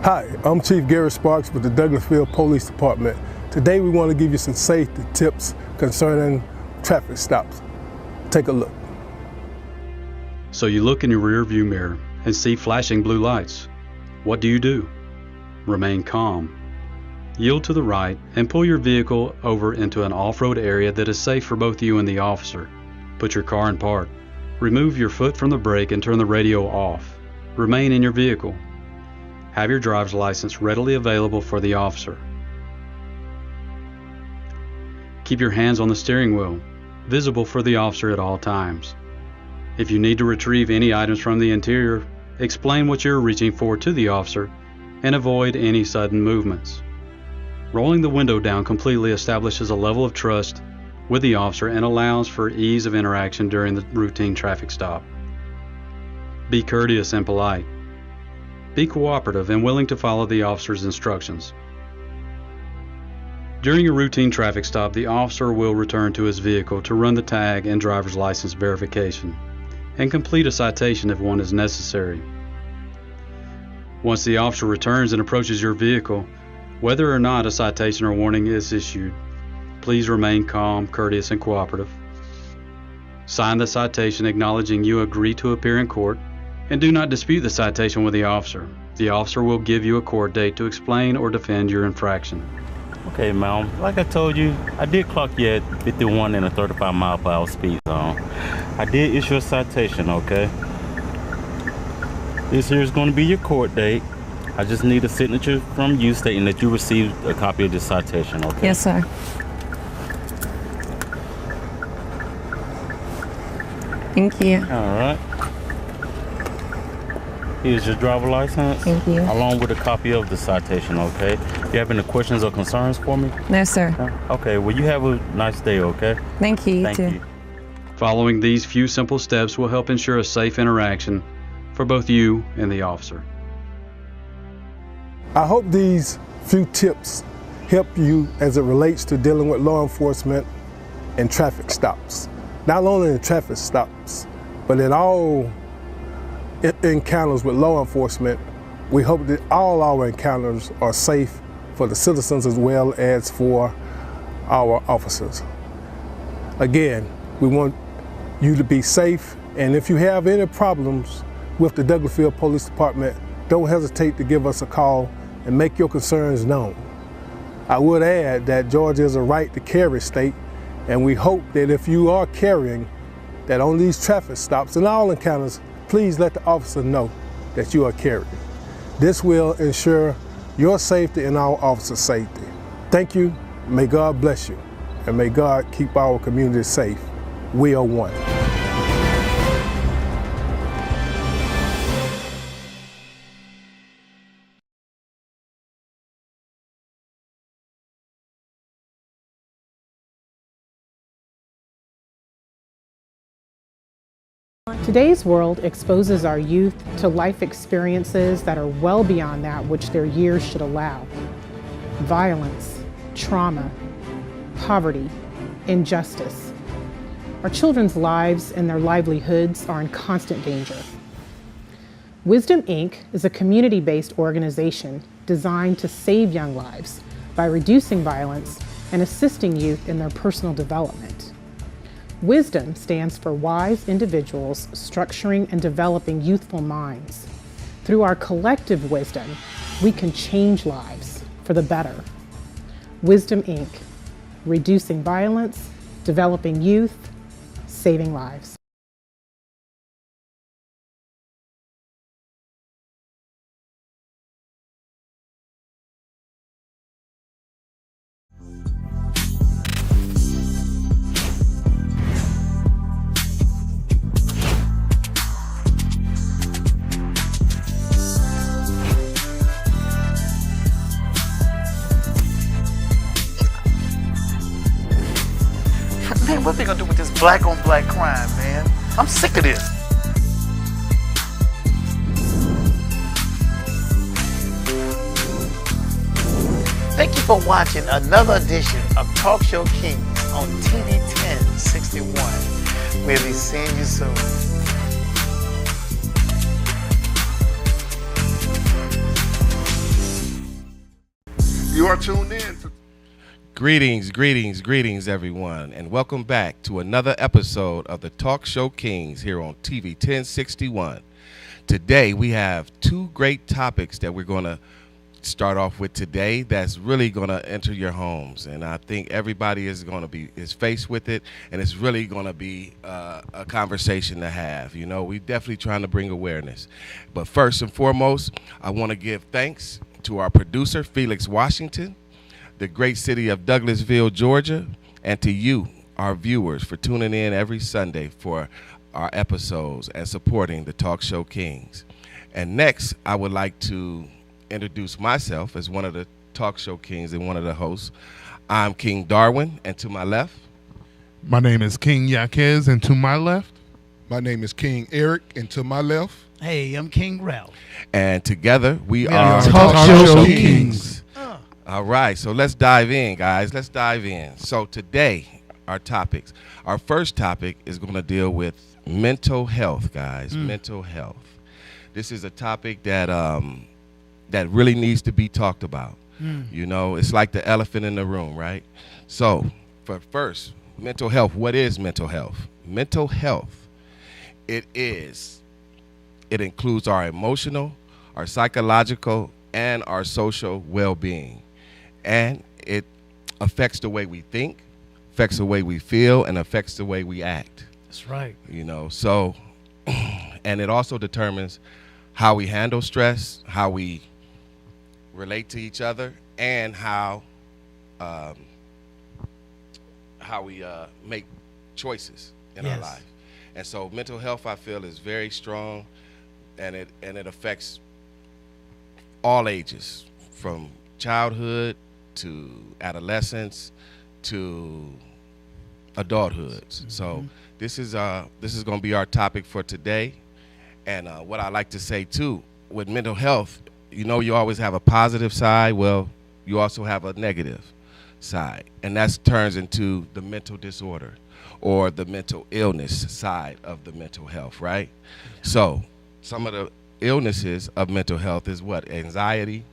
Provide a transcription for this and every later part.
Hi, I'm Chief Gary Sparks with the Douglasville Police Department. Today we want to give you some safety tips concerning traffic stops. Take a look. So you look in your rear view mirror and see flashing blue lights. What do? Remain calm. Yield to the right and pull your vehicle over into an off-road area that is safe for both you and the officer. Put your car in park. Remove your foot from the brake and turn the radio off. Remain in your vehicle. Have your driver's license readily available for the officer. Keep your hands on the steering wheel, visible for the officer at all times. If you need to retrieve any items from the interior, explain what you're reaching for to the officer and avoid any sudden movements. Rolling the window down completely establishes a level of trust with the officer and allows for ease of interaction during the routine traffic stop. Be courteous and polite. Be cooperative and willing to follow the officer's instructions. During a routine traffic stop, the officer will return to his vehicle to run the tag and driver's license verification and complete a citation if one is necessary. Once the officer returns and approaches your vehicle, whether or not a citation or warning is issued, please remain calm, courteous, and cooperative. Sign the citation acknowledging you agree to appear in court, and do not dispute the citation with the officer. The officer will give you a court date to explain or defend your infraction. Okay, ma'am. Like I told you, I did clock you at 51 in a 35 mile per hour speed zone. I did issue a citation, okay? This here is going to be your court date. I just need a signature from you stating that you received a copy of this citation, okay? Yes, sir. Thank you. All right. Here's your driver license. Thank you. Along with a copy of the citation, okay? Do you have any questions or concerns for me? No, sir. Okay, well, you have a nice day, okay? Thank you. Thank you. Following these few simple steps will help ensure a safe interaction for both you and the officer. I hope these few tips help you as it relates to dealing with law enforcement and traffic stops. Not only in traffic stops, but in all encounters with law enforcement. We hope that all our encounters are safe for the citizens as well as for our officers. Again, we want you to be safe, and if you have any problems with the Douglasville Police Department, don't hesitate to give us a call and make your concerns known. I would add that Georgia is a right to carry state, and we hope that if you are carrying, that on these traffic stops and all encounters, please let the officer know that you are carrying. This will ensure your safety and our officers' safety. Thank you, may God bless you, and may God keep our community safe. We are one. Today's world exposes our youth to life experiences that are well beyond that which their years should allow. Violence, trauma, poverty, injustice. Our children's lives and their livelihoods are in constant danger. Wisdom, Inc. is a community-based organization designed to save young lives by reducing violence and assisting youth in their personal development. Wisdom stands for wise individuals structuring and developing youthful minds. Through our collective wisdom, we can change lives for the better. Wisdom, Inc. Reducing violence, developing youth, saving lives. Man, what they gonna do with this black on black crime, man? I'm sick of this. Thank you for watching another edition of Talk Show Kings on TV 1061. We'll be seeing you soon. You are tuned in to Greetings, everyone, and welcome back to another episode of the Talk Show Kings here on TV 1061. Today, we have two great topics that we're going to start off with today that's really going to enter your homes, and I think everybody is faced with it, and it's really going to be a conversation to have. You know, we're definitely trying to bring awareness. But first and foremost, I want to give thanks to our producer, Felix Washington, the great city of Douglasville, Georgia, and to you, our viewers, for tuning in every Sunday for our episodes and supporting the Talk Show Kings. And next, I would like to introduce myself as one of the Talk Show Kings and one of the hosts. I'm King Darwin, and to my left, My name is King Yaquez, and to my left, My name is King Eric, and to my left, Hey, I'm King Ralph. and together we are Talk Show Kings. All right, so let's dive in, guys. Let's dive in. So today, our first topic is going to deal with mental health, guys. Mental health. This is a topic that that really needs to be talked about. You know, it's like the elephant in the room, right? So, for first, mental health. What is mental health? Mental health, it includes our emotional, our psychological, and our social well-being. And it affects the way we think, affects the way we feel, and affects the way we act. That's right. You know, so, and it also determines how we handle stress, how we relate to each other, and how we make choices in our life. And so mental health, I feel, is very strong, and it affects all ages, from childhood to adolescence to adulthood. So this is going to be our topic for today. And what I like to say too, with mental health, you know, you always have a positive side. Well, you also have a negative side, and that turns into the mental disorder or the mental illness side of the mental health, right? So some of the illnesses of mental health is what? Anxiety.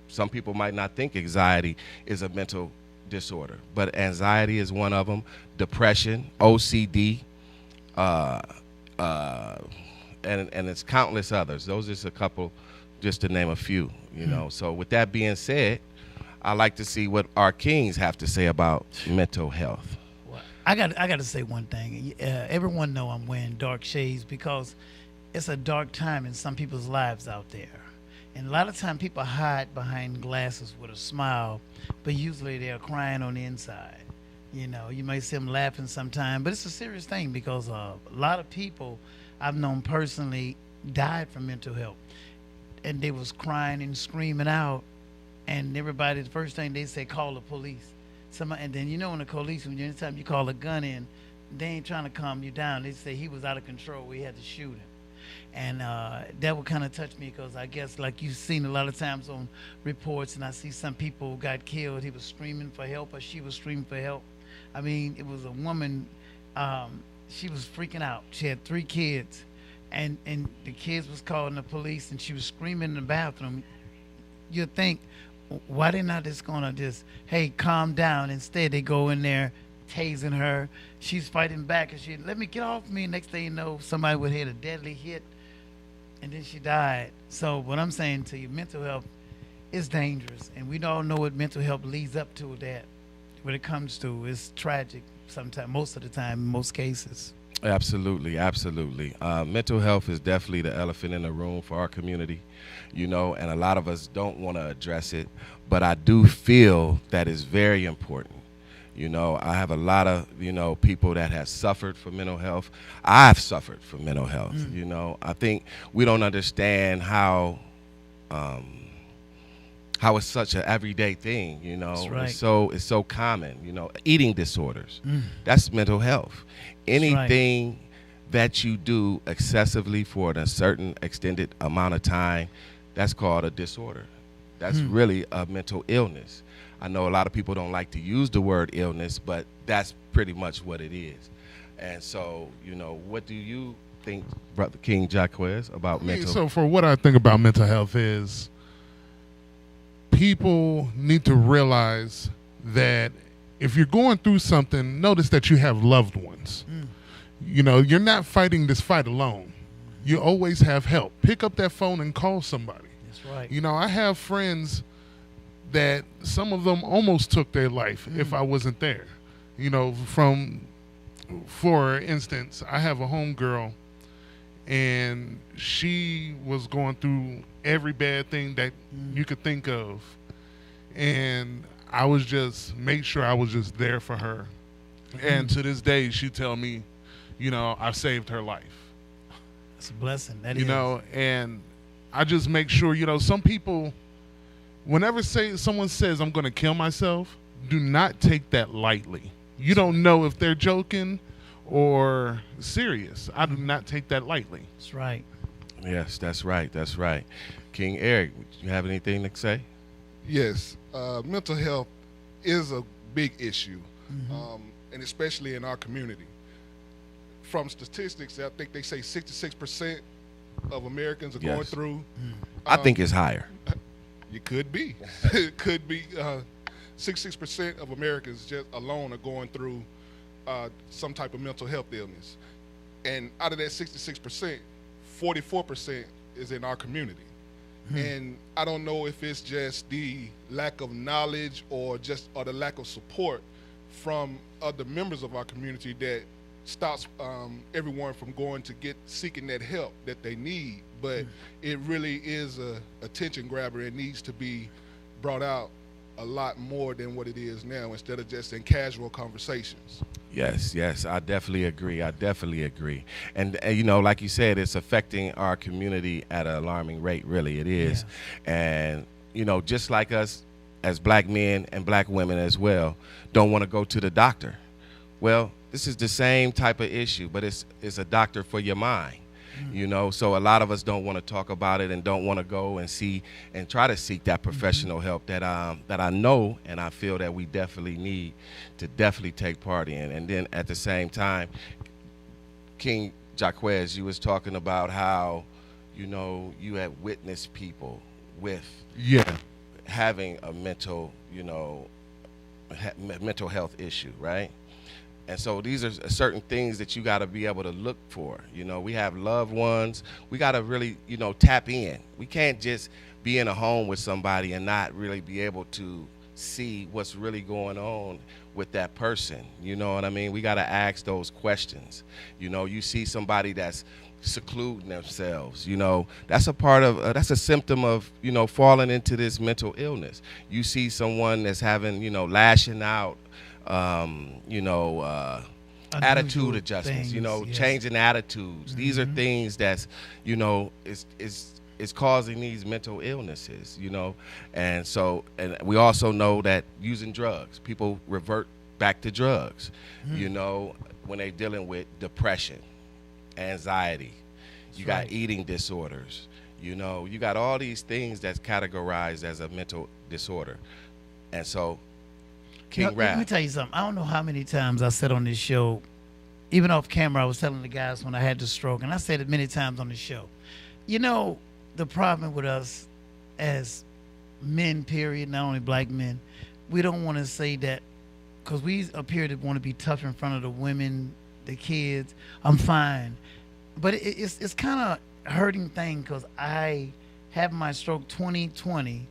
Some people might not think anxiety is a mental disorder, but anxiety is one of them. Depression, OCD, and it's countless others. Those are just a couple, just to name a few, you know. So with that being said, I like to see what our kings have to say about mental health. Well, I got to say one thing. Everyone know I'm wearing dark shades because it's a dark time in some people's lives out there. And a lot of time people hide behind glasses with a smile, but usually they're crying on the inside. You know, you may see them laughing sometime, but it's a serious thing because a lot of people I've known personally died from mental health. And they was crying and screaming out, and everybody, the first thing they say, call the police. And then, you know, when the police, anytime you call a gun in, they ain't trying to calm you down. They say he was out of control, we had to shoot him. And that would kind of touch me because I guess, like you've seen a lot of times on reports, and I see some people got killed. He was screaming for help, or she was screaming for help. I mean, it was a woman, she was freaking out. She had 3 kids, and the kids was calling the police, and she was screaming in the bathroom. You'd think, why they not just gonna just, hey, calm down? Instead, they go in there tasing her. She's fighting back, and she, let me get off me. Next thing you know, somebody would hit a deadly hit, and then she died. So what I'm saying to you, mental health is dangerous, and we all know what mental health leads up to. That when it comes to, it's tragic sometimes, most of the time, in most cases. Absolutely, absolutely. Mental health is definitely the elephant in the room for our community, you know, and a lot of us don't want to address it, but I do feel that it's very important. You know, I have a lot of, you know, people that have suffered from mental health. I've suffered from mental health, you know. I think we don't understand how it's such an everyday thing, you know. That's right. It's so common, you know. Eating disorders, that's mental health. Anything that you do excessively for a certain extended amount of time, that's called a disorder. That's really a mental illness. I know a lot of people don't like to use the word illness, but that's pretty much what it is. And so, you know, what do you think, Brother King Jaquez, about mental? So for what I think about mental health is people need to realize that if you're going through something, notice that you have loved ones. You know, you're not fighting this fight alone. You always have help. Pick up that phone and call somebody. That's right. You know, I have friends that some of them almost took their life if I wasn't there. You know, for instance, I have a homegirl, and she was going through every bad thing that you could think of. And I was just, make sure I was just there for her. And to this day, she tell me, you know, I saved her life. It's a blessing. That you is. know, and I just make sure, you know, some people, whenever someone says I'm going to kill myself, do not take that lightly. You don't know if they're joking or serious. I do not take that lightly. That's right. Yes, that's right. That's right. King Eric, you have anything to say? Yes, mental health is a big issue, and especially in our community. From statistics, I think they say 66% of Americans are going through. I think it's higher. It could be. It could be. 66% of Americans just alone are going through some type of mental health illness. And out of that 66%, 44% is in our community. And I don't know if it's just the lack of knowledge or the lack of support from other members of our community that stops everyone from going to seeking that help that they need. But it really is a attention grabber. It needs to be brought out a lot more than what it is now, instead of just in casual conversations. Yes, I definitely agree. And you know, like you said, it's affecting our community at an alarming rate, really, it is. And, you know, just like us as black men and black women as well, don't want to go to the doctor. Well, this is the same type of issue, but it's a doctor for your mind. You know, so a lot of us don't want to talk about it and don't want to go and see and try to seek that professional help that I know and I feel that we definitely need to definitely take part in. And then at the same time, King Jaquez, you was talking about how, you know, you had witnessed people with having a mental, you know, mental health issue, right? And so these are certain things that you got to be able to look for. You know, we have loved ones. We got to really, you know, tap in. We can't just be in a home with somebody and not really be able to see what's really going on with that person. You know what I mean? We got to ask those questions. You know, you see somebody that's secluding themselves, you know, that's a part of, that's a symptom of, you know, falling into this mental illness. You see someone that's having, you know, lashing out, you know, attitude adjustments, you know, changing attitudes. These are things that's, you know, is causing these mental illnesses, you know. And so, and we also know that using drugs, people revert back to drugs, you know, when they're dealing with depression, anxiety, you got eating disorders, you know, you got all these things that's categorized as a mental disorder. And so King Rap, let me tell you something. I don't know how many times I said on this show, even off camera, I was telling the guys when I had the stroke, and I said it many times on the show. You know, the problem with us as men, period, not only black men, we don't want to say that because we appear to want to be tough in front of the women, the kids. I'm fine. But it's kind of hurting thing because I had my stroke 2020,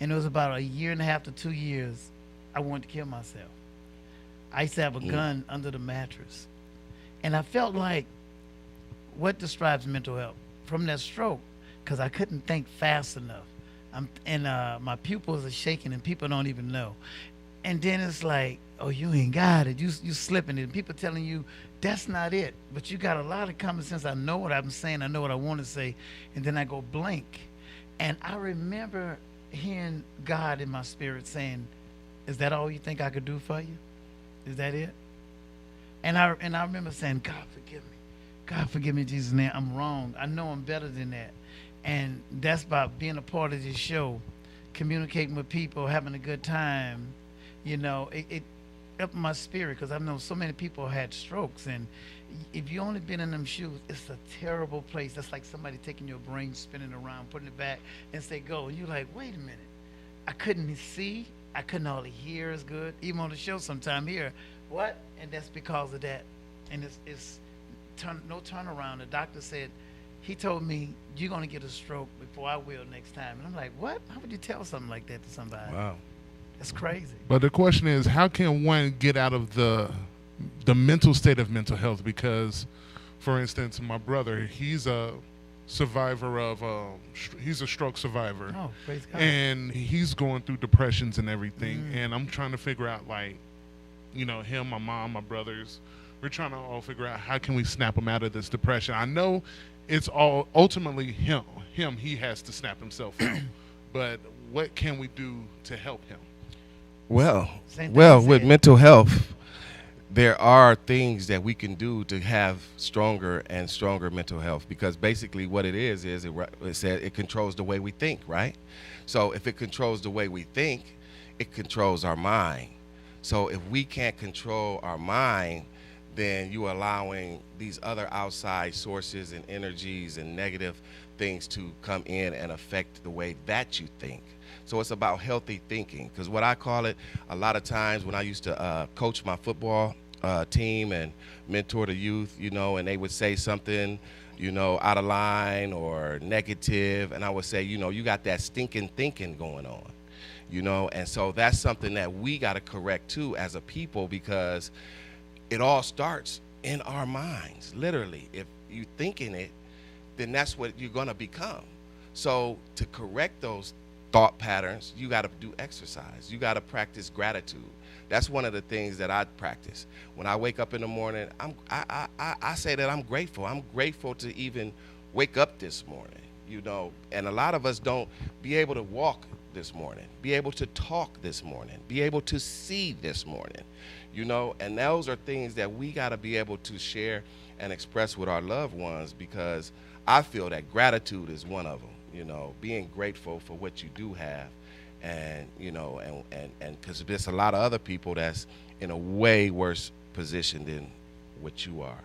and it was about a year and a half to 2 years I wanted to kill myself. I used to have a gun under the mattress. And I felt like, what describes mental health? From that stroke, because I couldn't think fast enough. My pupils are shaking and people don't even know. And then it's like, oh, you ain't got it. You slipping it. And people telling you, that's not it. But you got a lot of common sense. I know what I'm saying. I know what I want to say. And then I go blank. And I remember hearing God in my spirit saying, is that all you think I could do for you? Is that it? And I remember saying, God, forgive me. God, forgive me, Jesus' name. I'm wrong. I know I'm better than that. And that's about being a part of this show, communicating with people, having a good time. You know, it up my spirit because I've known so many people had strokes. And if you only been in them shoes, it's a terrible place. That's like somebody taking your brain, spinning around, putting it back, and say, go. And you're like, wait a minute. I couldn't see. I couldn't hardly hear as good. Even on the show sometime here, what? And that's because of that. And it's no turnaround. The doctor said, he told me, you're going to get a stroke before I will next time. And I'm like, what? How would you tell something like that to somebody? Wow. That's crazy. But the question is, how can one get out of the mental state of mental health? Because, for instance, my brother, he's a survivor of he's a stroke survivor. Oh, praise God. And he's going through depressions and everything. And I'm trying to figure out, like, you know, him, my mom, my brothers, we're trying to all figure out how can we snap him out of this depression. I know it's all ultimately him. He has to snap himself out. But what can we do to help him? Well, Same thing well, you with said. mental health, there are things that we can do to have stronger and stronger mental health, because basically what it is it said it controls the way we think, right? So if it controls the way we think, it controls our mind. So if we can't control our mind, then you're allowing these other outside sources and energies and negative things to come in and affect the way that you think. So it's about healthy thinking, because what I call it, a lot of times when I used to coach my football team and mentor the youth, you know, and they would say something, you know, out of line or negative, and I would say, you know, you got that stinking thinking going on, you know, and so that's something that we got to correct too as a people, because it all starts in our minds, literally. If you thinking it, then that's what you're going to become. So to correct those thought patterns, you got to do exercise. You got to practice gratitude. That's one of the things that I practice. When I wake up in the morning, I say that I'm grateful. I'm grateful to even wake up this morning, you know. And a lot of us don't be able to walk this morning, be able to talk this morning, be able to see this morning, you know. And those are things that we got to be able to share and express with our loved ones, because I feel that gratitude is one of them. You know, being grateful for what you do have, and you know, and because there's a lot of other people that's in a way worse position than what you are.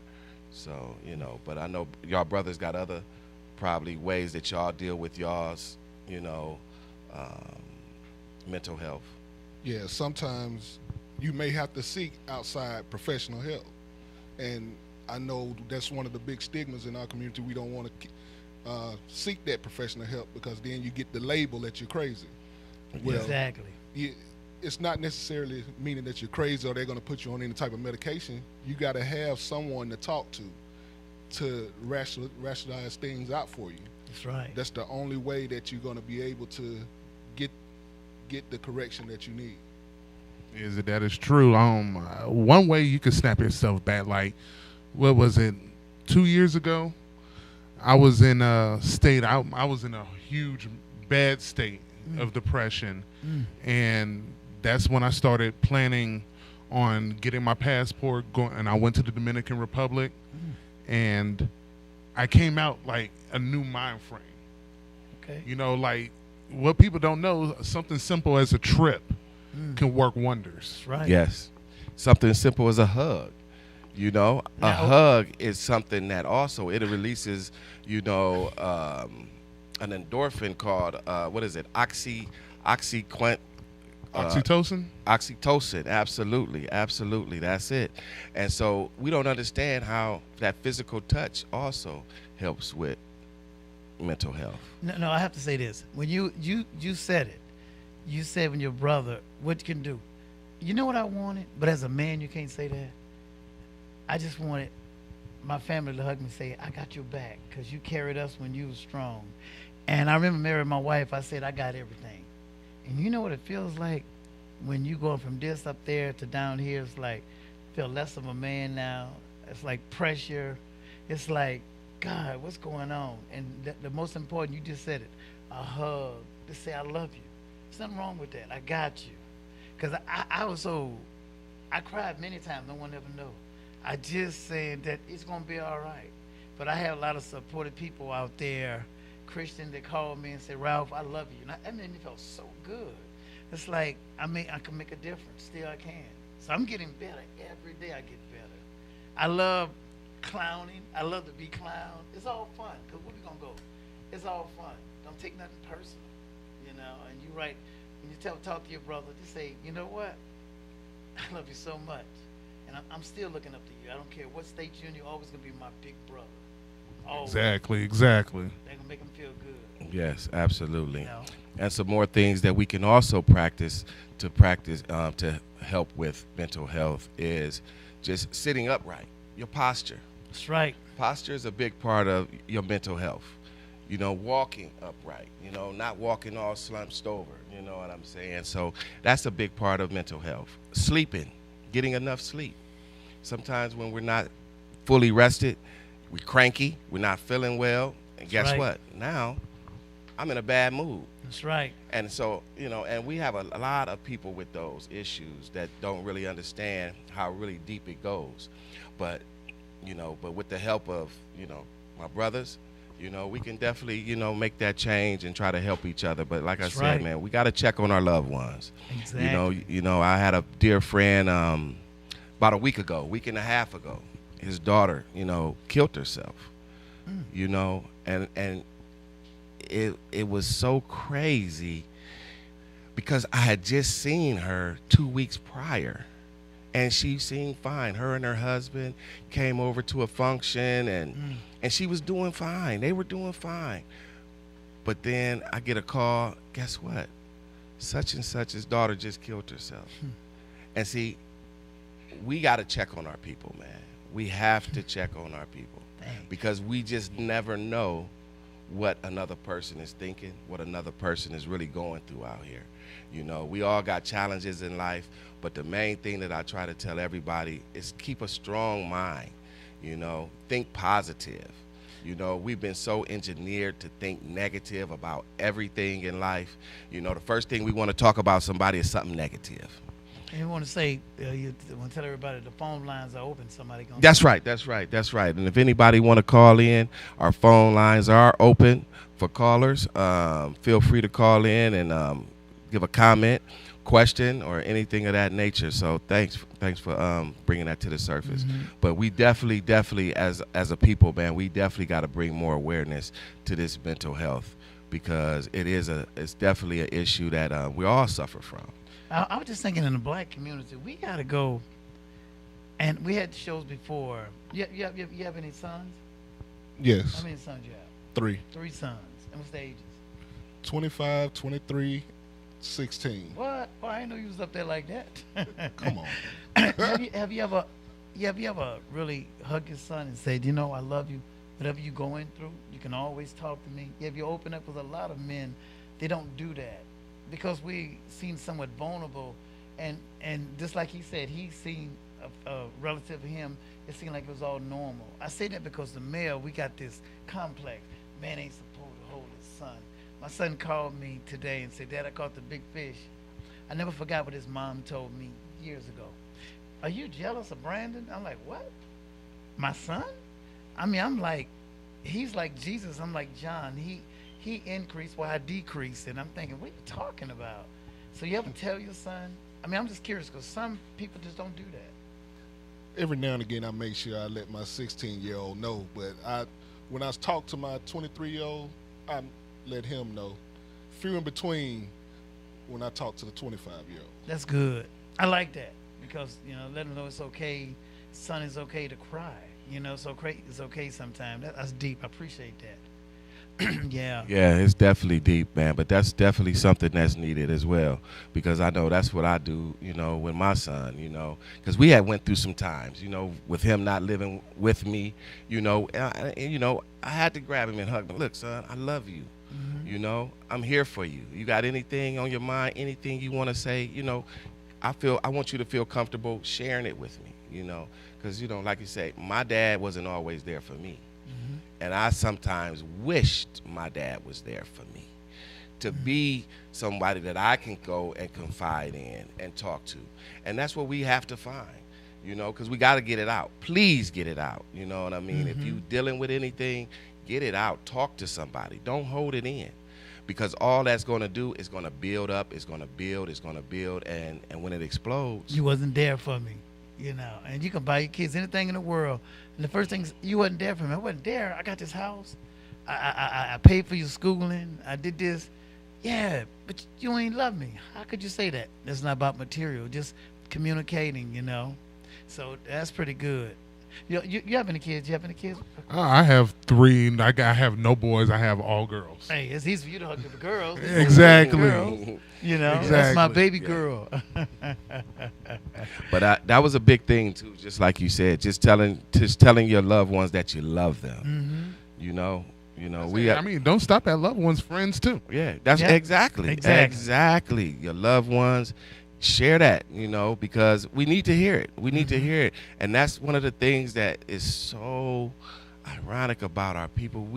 So, you know, but I know y'all brothers got other probably ways that y'all deal with y'all's, you know, mental health. Yeah, sometimes you may have to seek outside professional help, and I know that's one of the big stigmas in our community. We don't want to seek that professional help, because then you get the label that you're crazy. Well, Exactly. It's not necessarily meaning that you're crazy or they're going to put you on any type of medication. You got to have someone to talk to rationalize things out for you. That's right. That's the only way that you're going to be able to get the correction that you need. That is true. One way you could snap yourself back, like, what was it, 2 years ago? I was in a state, I was in a huge bad state of depression, and that's when I started planning on getting my passport, and I went to the Dominican Republic, and I came out like a new mind frame. Okay. You know, like, what people don't know, something simple as a trip can work wonders. That's right. Yes. Something simple as a hug. You know, a hug is something that also, it releases, you know, an endorphin called, what is it? Oxytocin? Oxytocin, absolutely, absolutely, that's it. And so we don't understand how that physical touch also helps with mental health. No, I have to say this. When you said it, you said when your brother, what you can do. You know what I wanted? But as a man, you can't say that. I just wanted my family to hug me and say, I got your back, because you carried us when you was strong. And I remember marrying my wife, I said, I got everything. And you know what it feels like when you go from this up there to down here? It's like, I feel less of a man now. It's like pressure. It's like, God, what's going on? And the most important, you just said it, a hug, to say I love you. There's nothing wrong with that. I got you. Because I cried many times, no one ever knew. I just said that it's going to be all right. But I have a lot of supportive people out there, Christian, that call me and say, Ralph, I love you. And that made me feel so good. It's like, I can make a difference. Still I can. So I'm getting better. Every day I get better. I love clowning. I love to be clown. It's all fun, because where we going to go? It's all fun. Don't take nothing personal, you know. And you're right. and you talk to your brother, just say, you know what? I love you so much, and I'm still looking up to you. I don't care what stage you're in, you're always gonna be my big brother. Always. Exactly. They're gonna make them feel good. Yes, absolutely. You know? And some more things that we can also practice to help with mental health is just sitting upright, your posture. That's right. Posture is a big part of your mental health. Walking upright, not walking all slumped over, you know what I'm saying? So that's a big part of mental health. Sleeping, getting enough sleep. Sometimes when we're not fully rested, we're cranky, we're not feeling well, and guess what? Now, I'm in a bad mood. That's right. And so, and we have a lot of people with those issues that don't really understand how really deep it goes. But with the help of, my brothers, we can definitely, make that change and try to help each other. But like I said, man, we got to check on our loved ones. Exactly. I had a dear friend about a week and a half ago. His daughter, killed herself. And it was so crazy because I had just seen her 2 weeks prior. And she seemed fine. Her and her husband came over to a function, and she was doing fine. They were doing fine. But then I get a call, guess what? Such and such's daughter just killed herself. And see, we got to check on our people, man. We have to check on our people. Because we just never know what another person is thinking, what another person is really going through out here. We all got challenges in life, but the main thing that I try to tell everybody is keep a strong mind, think positive. We've been so engineered to think negative about everything in life. The first thing we want to talk about somebody is something negative. And you want to say, you want to tell everybody the phone lines are open. Somebody going. That's right. And if anybody want to call in, our phone lines are open for callers. Feel free to call in and give a comment, question, or anything of that nature. So thanks for bringing that to the surface. But we definitely as a people, man, we definitely got to bring more awareness to this mental health, because it's definitely an issue that we all suffer from. I was just thinking, in the black community, we got to go, and we had shows before. You have any sons? Yes. How many sons you have? 3. 3 sons. And what's the ages? 25, 23, 16. What? Oh, I didn't know you was up there like that. Come on. Have you ever really hugged your son and said, I love you. Whatever you're going through, you can always talk to me. Have you opened up? With a lot of men, they don't do that, because we seem somewhat vulnerable, and just like he said, he seen a relative of him, it seemed like it was all normal. I say that because the male, we got this complex. Man ain't supposed to hold his son. My son called me today and said, Dad, I caught the big fish. I never forgot what his mom told me years ago. Are you jealous of Brandon? I'm like, what? My son? I'm like, he's like Jesus. I'm like John. He increased while I decreased. And I'm thinking, what are you talking about? So you ever tell your son? I'm just curious, because some people just don't do that. Every now and again, I make sure I let my 16-year-old know. But when I talk to my 23-year-old, I let him know. Few in between when I talk to the 25-year-old. That's good. I like that, because let him know it's okay. Son, it's okay to cry. It's okay sometimes. That's deep. I appreciate that. Yeah, it's definitely deep, man, but that's definitely something that's needed as well, because I know that's what I do, with my son, because we had went through some times, with him not living with me, I had to grab him and hug him. Look, son, I love you. I'm here for you. You got anything on your mind, anything you want to say, I want you to feel comfortable sharing it with me, because, like you say, my dad wasn't always there for me. And I sometimes wished my dad was there for me, to be somebody that I can go and confide in and talk to. And that's what we have to find, because we got to get it out. Please get it out. You know what I mean? If you dealing with anything, get it out. Talk to somebody. Don't hold it in, because all that's going to do is going to build up. It's going to build. It's going to build. And when it explodes. You wasn't there for me. And you can buy your kids anything in the world. And the first thing is, you wasn't there for me. I wasn't there. I got this house. I paid for your schooling. I did this. Yeah, but you ain't love me. How could you say that? It's not about material, just communicating, you know. So that's pretty good. You have any kids? You have any kids? I have 3. I have no boys. I have all girls. Hey, it's easy for you to hug the girls. Exactly. Girls, you know, Exactly. that's my baby girl. But that was a big thing too, just like you said, just telling your loved ones that you love them. You know, I mean, don't stop at loved ones, friends too. Yeah, that's exactly. Your loved ones, share that, you know, because we need to hear it. We need to hear it, and that's one of the things that is so ironic about our people.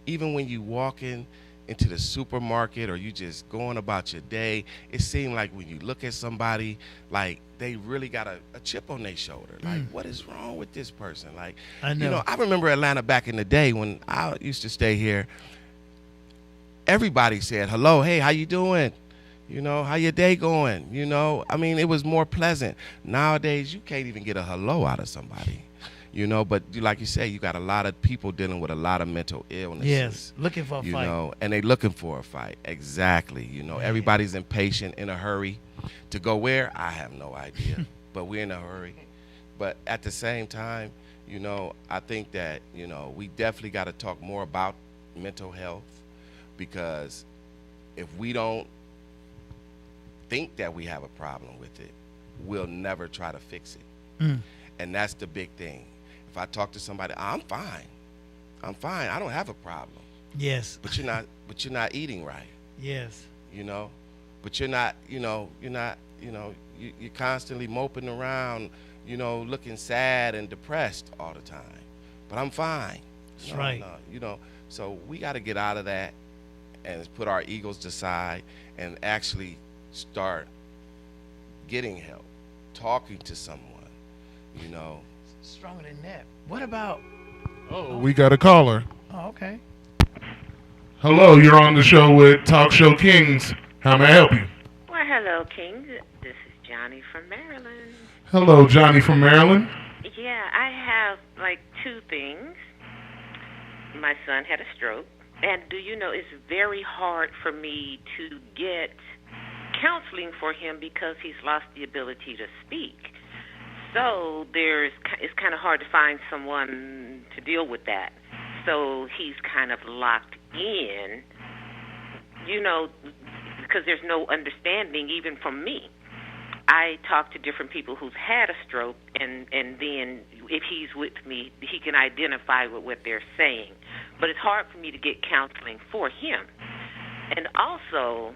Even when you walk into the supermarket or you just going about your day, it seems like when you look at somebody, like they really got a chip on their shoulder. Like, what is wrong with this person? Like, I know. you know, I remember Atlanta back in the day when I used to stay here. Everybody said, hello, hey, how you doing? You know, how your day going? You know, I mean, it was more pleasant. Nowadays, you can't even get a hello out of somebody. You know, but like you say, you got a lot of people dealing with a lot of mental illnesses. Yes, looking for a fight. You know, and they looking for a fight. Exactly. You know, everybody's impatient, in a hurry. To go where? I have no idea. But we're in a hurry. But at the same time, you know, I think that, you know, we definitely got to talk more about mental health, because if we don't think that we have a problem with it, we'll never try to fix it. And that's the big thing. If I talk to somebody, I'm fine. I don't have a problem. Yes. But you're not eating right. Yes. You know, but you're constantly moping around, you know, looking sad and depressed all the time. But I'm fine. That's right. You know, so we got to get out of that and put our egos aside and actually start getting help, talking to someone, you know. Stronger than that. What about? Oh, we got a caller. Oh, okay. Hello, you're on the show with Talk Show Kings. How may I help you? Well, hello, King. This is Johnny from Maryland. Hello, Johnny from Maryland. Yeah, I have like 2 things. My son had a stroke, and do you know it's very hard for me to get counseling for him because he's lost the ability to speak. So it's kind of hard to find someone to deal with that. So he's kind of locked in, you know, because there's no understanding even from me. I talk to different people who've had a stroke, and then if he's with me, he can identify with what they're saying. But it's hard for me to get counseling for him. And also,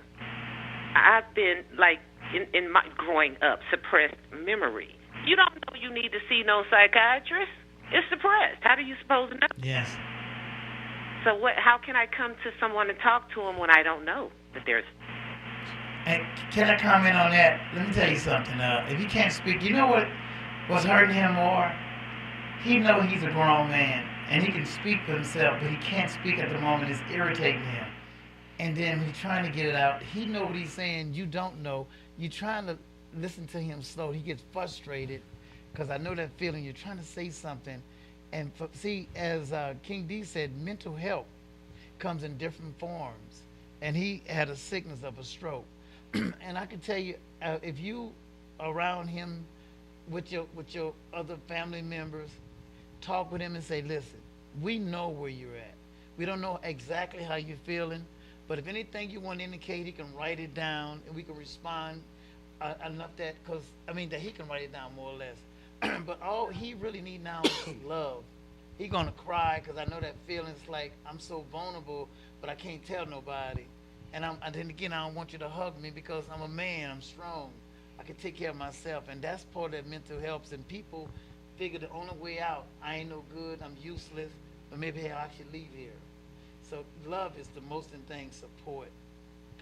I've been, like, in my growing up, suppressed memory. You don't know you need to see no psychiatrist. It's suppressed. How do you suppose to know? Yes. So how can I come to someone and talk to him when I don't know that there's... And can I comment on that? Let me tell you something. If he can't speak, you know what's hurting him more? He knows he's a grown man, and he can speak for himself, but he can't speak at the moment. It's irritating him. And then he's trying to get it out. He know what he's saying. You don't know. You're trying to listen to him slow. He gets frustrated because I know that feeling. You're trying to say something. And see, as King D said, mental health comes in different forms. And he had a sickness of a stroke. And I can tell you, if you around him with your other family members, talk with him and say, listen, we know where you're at. We don't know exactly how you're feeling, but if anything you want to indicate, he can write it down and we can respond enough that he can write it down more or less. But all he really need now is love. He gonna cry because I know that feeling's like, I'm so vulnerable, but I can't tell nobody. And then again, I don't want you to hug me because I'm a man, I'm strong. I can take care of myself. And that's part of that mental health. And people figure the only way out, I ain't no good, I'm useless, but maybe I should leave here. So love is the most important thing, support,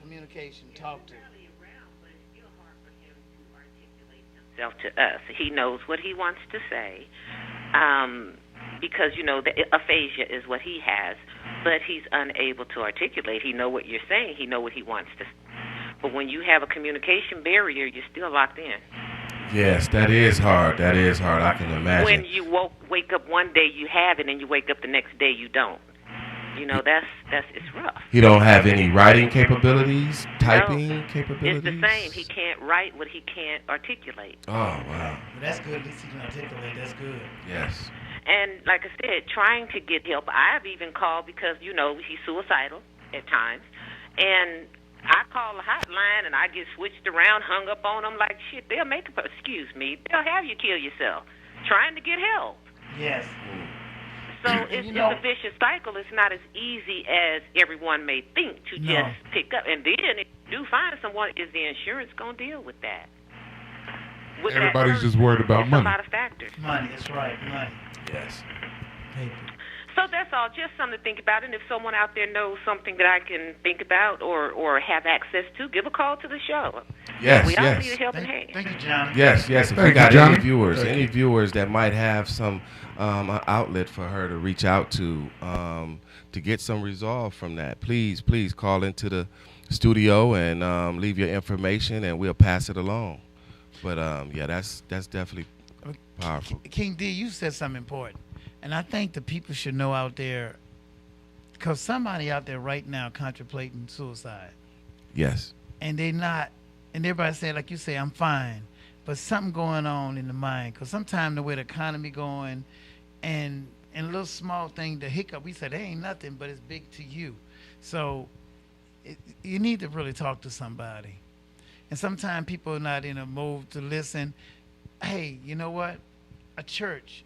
communication, talk to him. To us. He knows what he wants to say because, you know, the aphasia is what he has, but he's unable to articulate. He know what you're saying. He know what he wants to say. But when you have a communication barrier, you're still locked in. Yes, that is hard. That is hard. I can imagine. When you wake up one day, you have it, and you wake up the next day, you don't. You know, that's it's rough. He don't have any writing capabilities, typing capabilities? It's the same. He can't write what he can't articulate. Oh, wow. But that's good. At least he can articulate. That's good. Yes. And like I said, trying to get help. I've even called because, you know, he's suicidal at times. And I call the hotline and I get switched around, hung up on them like shit. They'll make a, excuse me, they'll have you kill yourself trying to get help. Yes. So it's a vicious cycle. It's not as easy as everyone may think to just pick up. And then if you do find someone, is the insurance going to deal with that? Everybody's just worried about money. A lot of factors. Money, that's right, money. Yes. Paper. So that's all, just something to think about. And if someone out there knows something that I can think about or have access to, give a call to the show. Yes, we all yes. need a helping hand. Thank you, John. Yes, yes. If you got any viewers that might have some outlet for her to reach out to get some resolve from that, please call into the studio and leave your information, and we'll pass it along. But yeah, that's definitely powerful. King D, you said something important, and I think the people should know out there, because somebody out there right now contemplating suicide. Yes. And they not, and everybody say, like you say, I'm fine, but something going on in the mind, because sometimes the way the economy going, and a little small thing, the hiccup, we said, hey, ain't nothing, but it's big to you. So you need to really talk to somebody. And sometimes people are not in a mood to listen. Hey, you know what? A church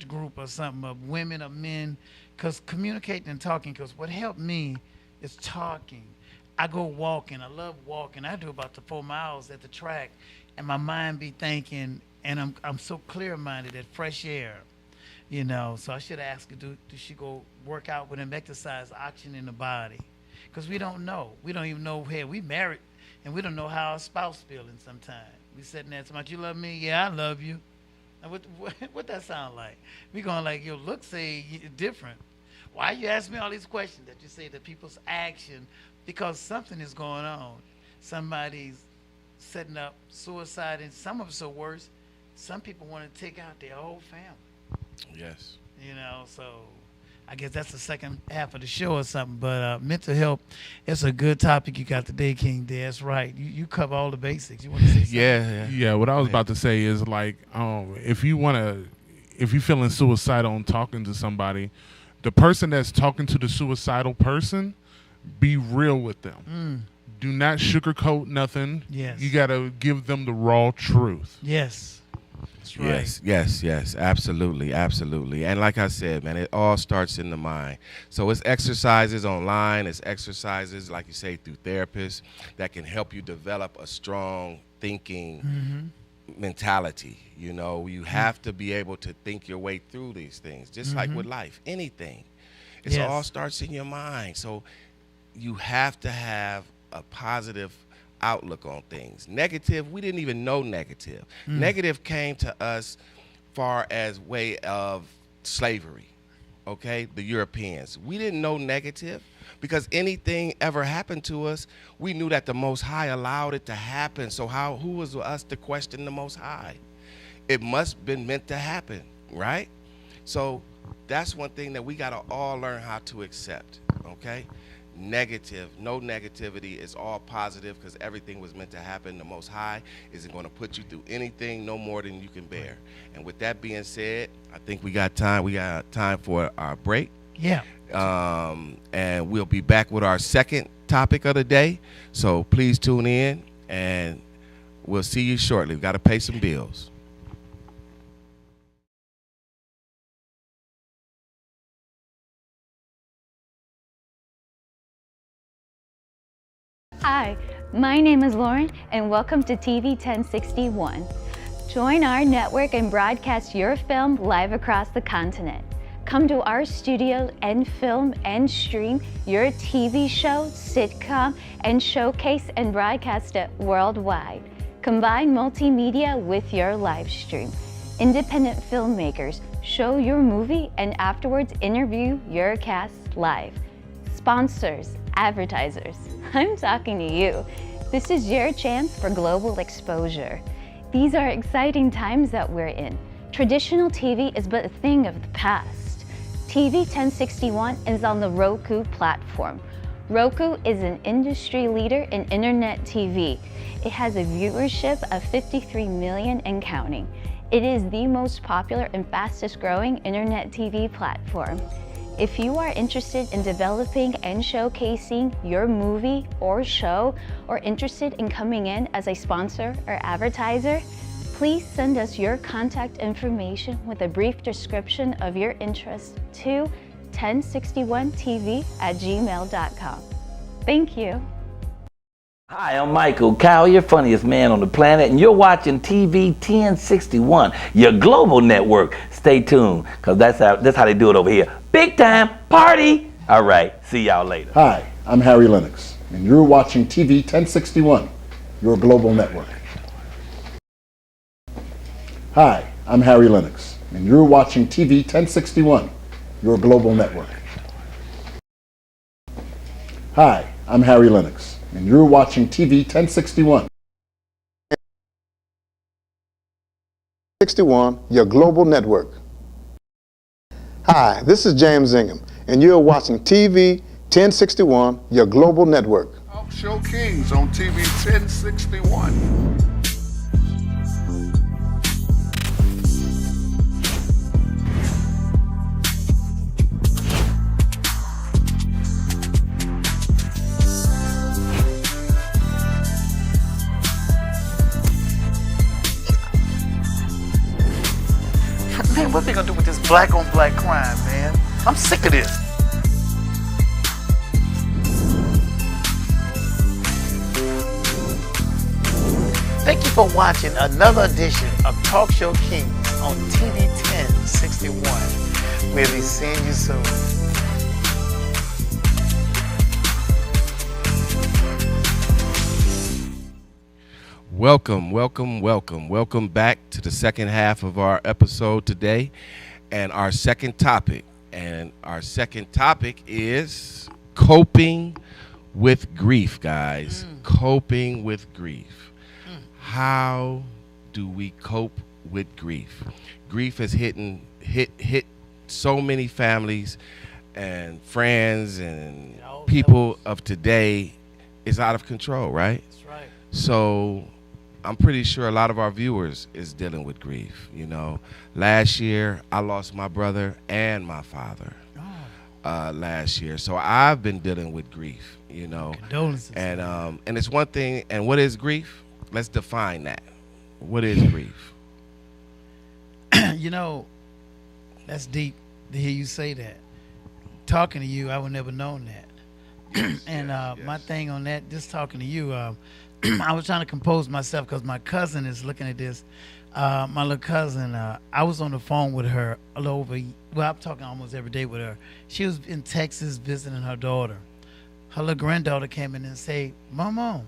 group or something of women or men, because communicating and talking, because what helped me is talking. I go walking. I love walking. I do about the 4 miles at the track, and my mind be thinking, and I'm so clear-minded, that fresh air, you know. So I should ask her, do she go work out with him, exercise, oxygen in the body? Because we don't know. We don't even know, hey, we married, and we don't know how our spouse feeling sometimes. We sitting there talking about, you love me? Yeah, I love you. Now, what that sound like? We going like, your look say different. Why you ask me all these questions that you say that people's action? Because something is going on. Somebody's setting up suicide, and some of it's so worse. Some people want to take out their whole family. Yes. You know, so I guess that's the second half of the show or something. But mental health, it's a good topic you got today, King D. That's right. You cover all the basics. You want to say something? Yeah. What I was about to say is, like, if you're feeling suicidal and talking to somebody, the person that's talking to the suicidal person, be real with them. Do not sugarcoat nothing. Yes. You got to give them the raw truth. Yes. That's right. Yes, absolutely. And like I said, man, it all starts in the mind. So it's exercises online, it's exercises, like you say, through therapists that can help you develop a strong thinking mentality. You know, you have to be able to think your way through these things, just like with life, anything. It all starts in your mind. So you have to have a positive outlook on things. Negative, we didn't even know negative. Negative came to us far as way of slavery, okay? The Europeans. We didn't know negative because anything ever happened to us, we knew that the Most High allowed it to happen. So who was us to question the Most High? It must have been meant to happen, right? So that's one thing that we got to all learn how to accept, okay? Negative, no negativity. It's all positive because everything was meant to happen. The Most High isn't going to put you through anything no more than you can bear. And with that being said, I think we got time. We got time for our break. Yeah. And we'll be back with our second topic of the day. So please tune in, and we'll see you shortly. We've got to pay some bills. Hi, my name is Lauren, and welcome to TV 1061. Join our network and broadcast your film live across the continent. Come to our studio and film and stream your TV show, sitcom, and showcase and broadcast it worldwide. Combine multimedia with your live stream. Independent filmmakers show your movie and afterwards interview your cast live. Sponsors, advertisers, I'm talking to you. This is your chance for global exposure. These are exciting times that we're in. Traditional TV is but a thing of the past. TV 1061 is on the Roku platform. Roku is an industry leader in internet TV. It has a viewership of 53 million and counting. It is the most popular and fastest growing internet TV platform. If you are interested in developing and showcasing your movie or show, or interested in coming in as a sponsor or advertiser, please send us your contact information with a brief description of your interest to 1061tv@gmail.com. Thank you. Hi, I'm Michael Cowell, your funniest man on the planet, and you're watching TV 1061, your global network. Stay tuned, because that's how they do it over here. Big time party! All right, see y'all later. Hi, I'm Harry Lennox, and you're watching TV 1061, your global network. Hi, I'm Harry Lennox, and you're watching TV 1061, your global network. Hi, I'm Harry Lennox, and you're watching TV 1061. 61, your global network. Hi, this is James Ingham, and you're watching TV 1061, your global network. Talk Show Kings on TV 1061. Man, what they gonna do with this black on black crime, man? I'm sick of this. Thank you for watching another edition of Talk Show Kings on TV 1061. We'll be seeing you soon. Welcome back to the second half of our episode today, and our second topic. And our second topic is coping with grief, guys. Coping with grief. How do we cope with grief? Grief has hit so many families and friends and people of today. Is out of control, right? That's right. So I'm pretty sure a lot of our viewers is dealing with grief. You know, last year I lost my brother and my father last year, so I've been dealing with grief. You know, condolences. And it's one thing. And what is grief? Let's define that. What is grief? You know, that's deep to hear you say that. Talking to you, I would never known that. And my thing on that, just talking to you, I was trying to compose myself because my cousin is looking at this. My little cousin, I was on the phone with her I'm talking almost every day with her. She was in Texas visiting her daughter. Her little granddaughter came in and said, Mama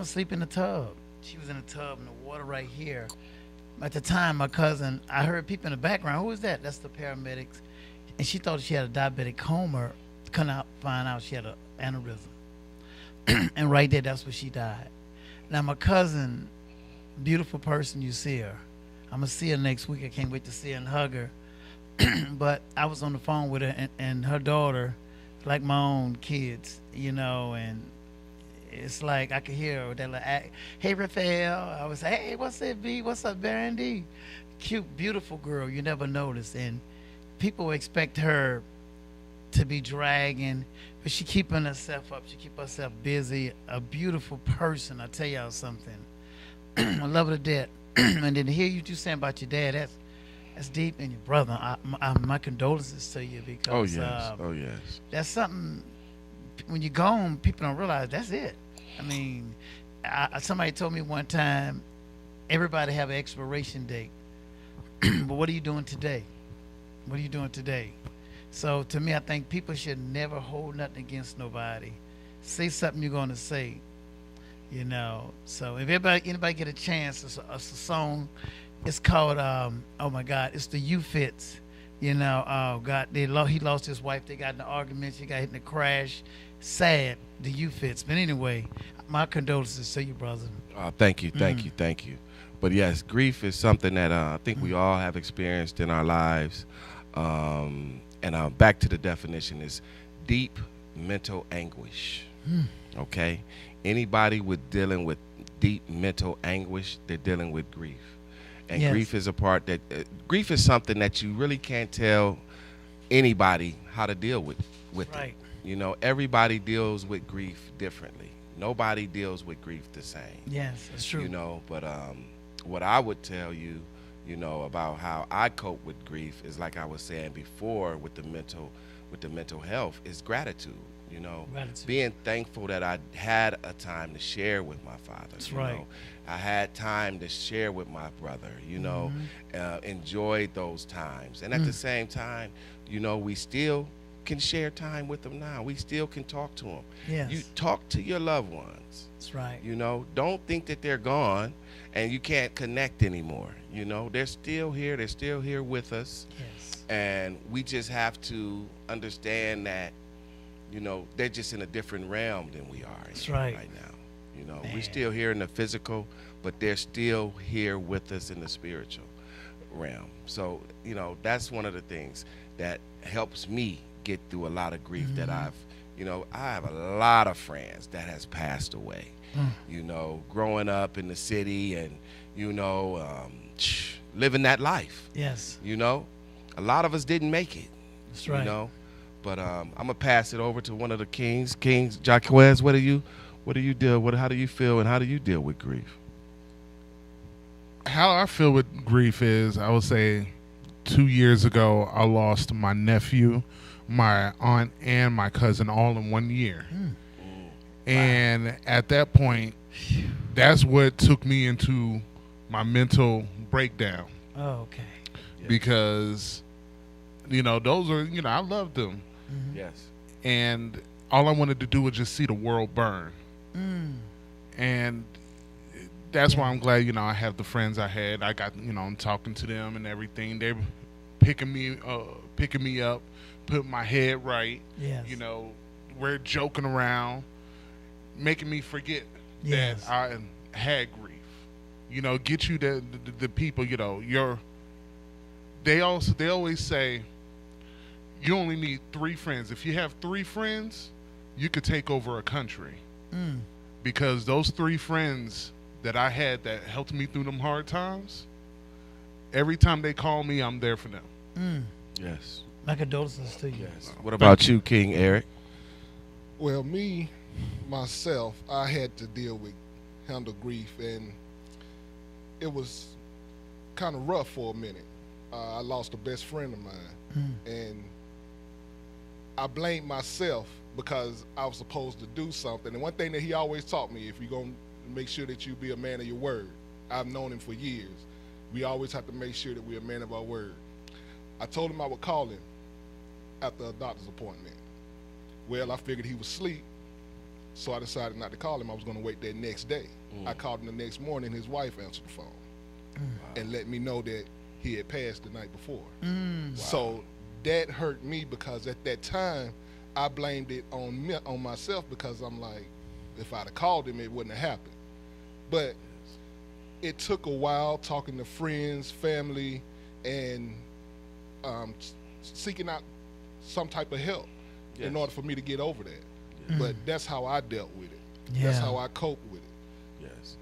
sleep in the tub. She was in the tub and the water right here. At the time, my cousin, I heard people in the background. Who was that? That's the paramedics. And she thought she had a diabetic coma. Find out she had an aneurysm. And right there, that's where she died. Now, my cousin, beautiful person, you see her. I'm going to see her next week. I can't wait to see her and hug her. But I was on the phone with her and her daughter, like my own kids, you know, and it's like I could hear her. They're like, hey, Raphael. I would say, hey, what's up, B? What's up, Brandy? Cute, beautiful girl. You never notice. And people expect her to be dragging, but she keeping herself up. She keep herself busy. A beautiful person. I tell y'all something. I love her to death. And then to hear you two saying about your dad, that's deep. And your brother, my condolences to you because oh yes, that's something. When you're gone, people don't realize that's it. I mean, somebody told me one time, everybody have an expiration date. But what are you doing today? What are you doing today? So to me, I think people should never hold nothing against nobody. Say something you're going to say, you know. So if anybody get a chance, it's a song. It's called, oh my God, it's the U-Fits. You know, oh God, he lost his wife. They got in an argument. She got hit in a crash. Sad, the U-Fits. But anyway, my condolences to you, brother. Thank you. But yes, grief is something that I think we all have experienced in our lives. And back to the definition is deep mental anguish. Okay? Anybody dealing with deep mental anguish, they're dealing with grief. And Yes. grief is a part that grief is something that you really can't tell anybody how to deal with Right. it. You know, everybody deals with grief differently. Nobody deals with grief the same. Yes, that's true. You know, but what I would tell you, you know, about how I cope with grief is like I was saying before with the mental health is gratitude. You know, Gratitude. being thankful that I had a time to share with my father. That's you right. know. I had time to share with my brother, you know, enjoyed those times. And at the same time, you know, we still can share time with them now. We still can talk to them. Yes. You talk to your loved ones. That's right. You know, don't think that they're gone and you can't connect anymore. You know, they're still here. They're still here with us. Yes. And we just have to understand that, you know, they're just in a different realm than we are That's right. right now. You know, we're still here in the physical, but they're still here with us in the spiritual realm. So, you know, that's one of the things that helps me get through a lot of grief that I have a lot of friends that has passed away, you know, growing up in the city and, you know, living that life. Yes. You know, a lot of us didn't make it. That's right. You know, but I'm gonna pass it over to one of the kings. Kings, Jaquez, how do you deal? How do you feel, and how do you deal with grief? How I feel with grief is, I would say 2 years ago, I lost my nephew, my aunt, and my cousin all in 1 year. And at that point, that's what took me into my mental breakdown. Oh, okay. Because, you know, those are, you know, I loved them. Yes. And all I wanted to do was just see the world burn. And that's why I'm glad, you know, I have the friends I had. I got, you know, I'm talking to them and everything. They're picking me up, putting my head right. Yes. You know, we're joking around, making me forget Yes. that I had grief. You know, get you the people, you know, they always say you only need 3 friends. If you have 3 friends, you could take over a country. Because those 3 friends that I had that helped me through them hard times, every time they call me, I'm there for them. Yes. My condolences to you. Yes. What about you, King Eric? Well, myself, I had to handle grief, and it was kind of rough for a minute. I lost a best friend of mine, and I blamed myself because I was supposed to do something. And one thing that he always taught me, if you're going to make sure that you be a man of your word, I've known him for years. We always have to make sure that we're a man of our word. I told him I would call him after a doctor's appointment. Well, I figured he was asleep, so I decided not to call him. I was going to wait that next day. I called him the next morning. His wife answered the phone and let me know that he had passed the night before. So that hurt me because at that time, I blamed it on myself because I'm like, if I'd have called him, it wouldn't have happened. But it took a while talking to friends, family, and seeking out some type of help in order for me to get over that. But that's how I dealt with it. That's how I coped with it. Yes.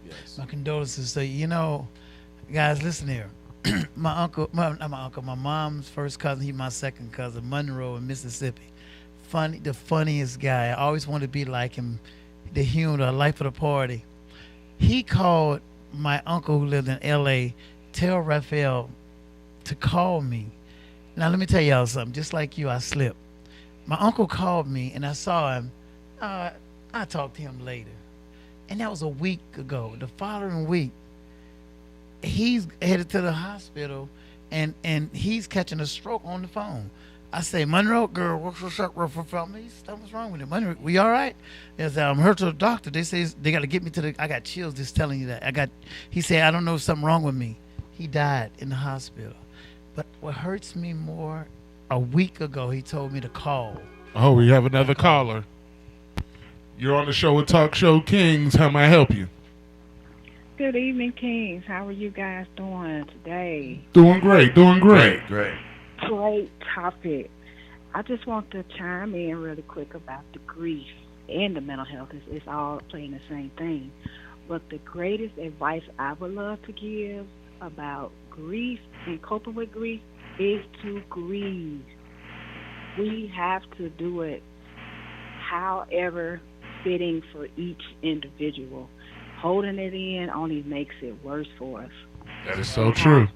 Yes. My condolences to you. You know, guys, listen here. Not my uncle, my mom's first cousin, he my second cousin, Monroe in Mississippi. The funniest guy. I always wanted to be like him, the humor, the life of the party. He called my uncle who lived in L.A., tell Raphael to call me. Now, let me tell y'all something. Just like you, I slipped. My uncle called me, and I saw him. I talked to him later. And that was a week ago. The following week, he's headed to the hospital, and he's catching a stroke on the phone. I say, Monroe, girl, what's up? What's wrong with him? Monroe, we all right? Yes, I'm hurt to the doctor. They say they got to get me to I got chills just telling you that. He said, I don't know if something wrong with me. He died in the hospital. But what hurts me more, a week ago, he told me to call. Oh, we have another caller. You're on the show with Talk Show Kings. How may I help you? Good evening, Kings. How are you guys doing today? Doing great. Great. Great topic. I just want to chime in really quick about the grief and the mental health. It's all playing the same thing. But the greatest advice I would love to give about grief and coping with grief is to grieve. We have to do it however fitting for each individual. Holding it in only makes it worse for us. That is so true.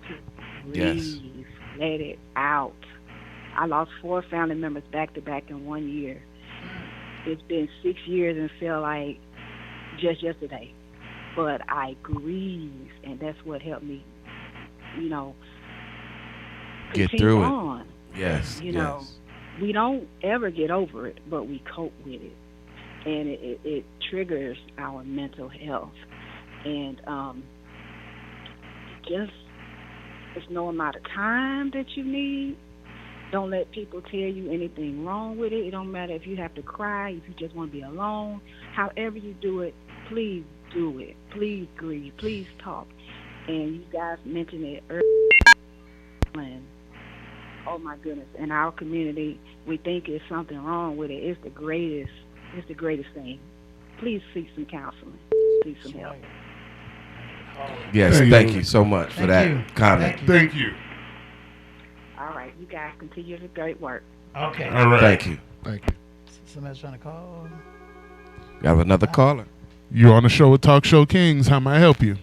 Yes. Breathe. Let it out. I lost 4 family members back to back in 1 year. It's been 6 years and feel like just yesterday. But I grieve, and that's what helped me, Get continue through on. it. Yes. You know, we don't ever get over it, but we cope with it. And it triggers our mental health. And it's no amount of time that you need. Don't let people tell you anything wrong with it. It don't matter if you have to cry, if you just want to be alone. However you do it, please do it. Please grieve. Please talk. And you guys mentioned it earlier. Oh my goodness! In our community, we think there's something wrong with it. It's the greatest. It's the greatest thing. Please seek some counseling. Seek some help. Yes, thank you so much for that comment. Thank you. All right, you guys continue the great work. Okay. All right. Thank you. Thank you. Somebody's trying to call. You have another caller. You're on the show with Talk Show Kings. How may I help you?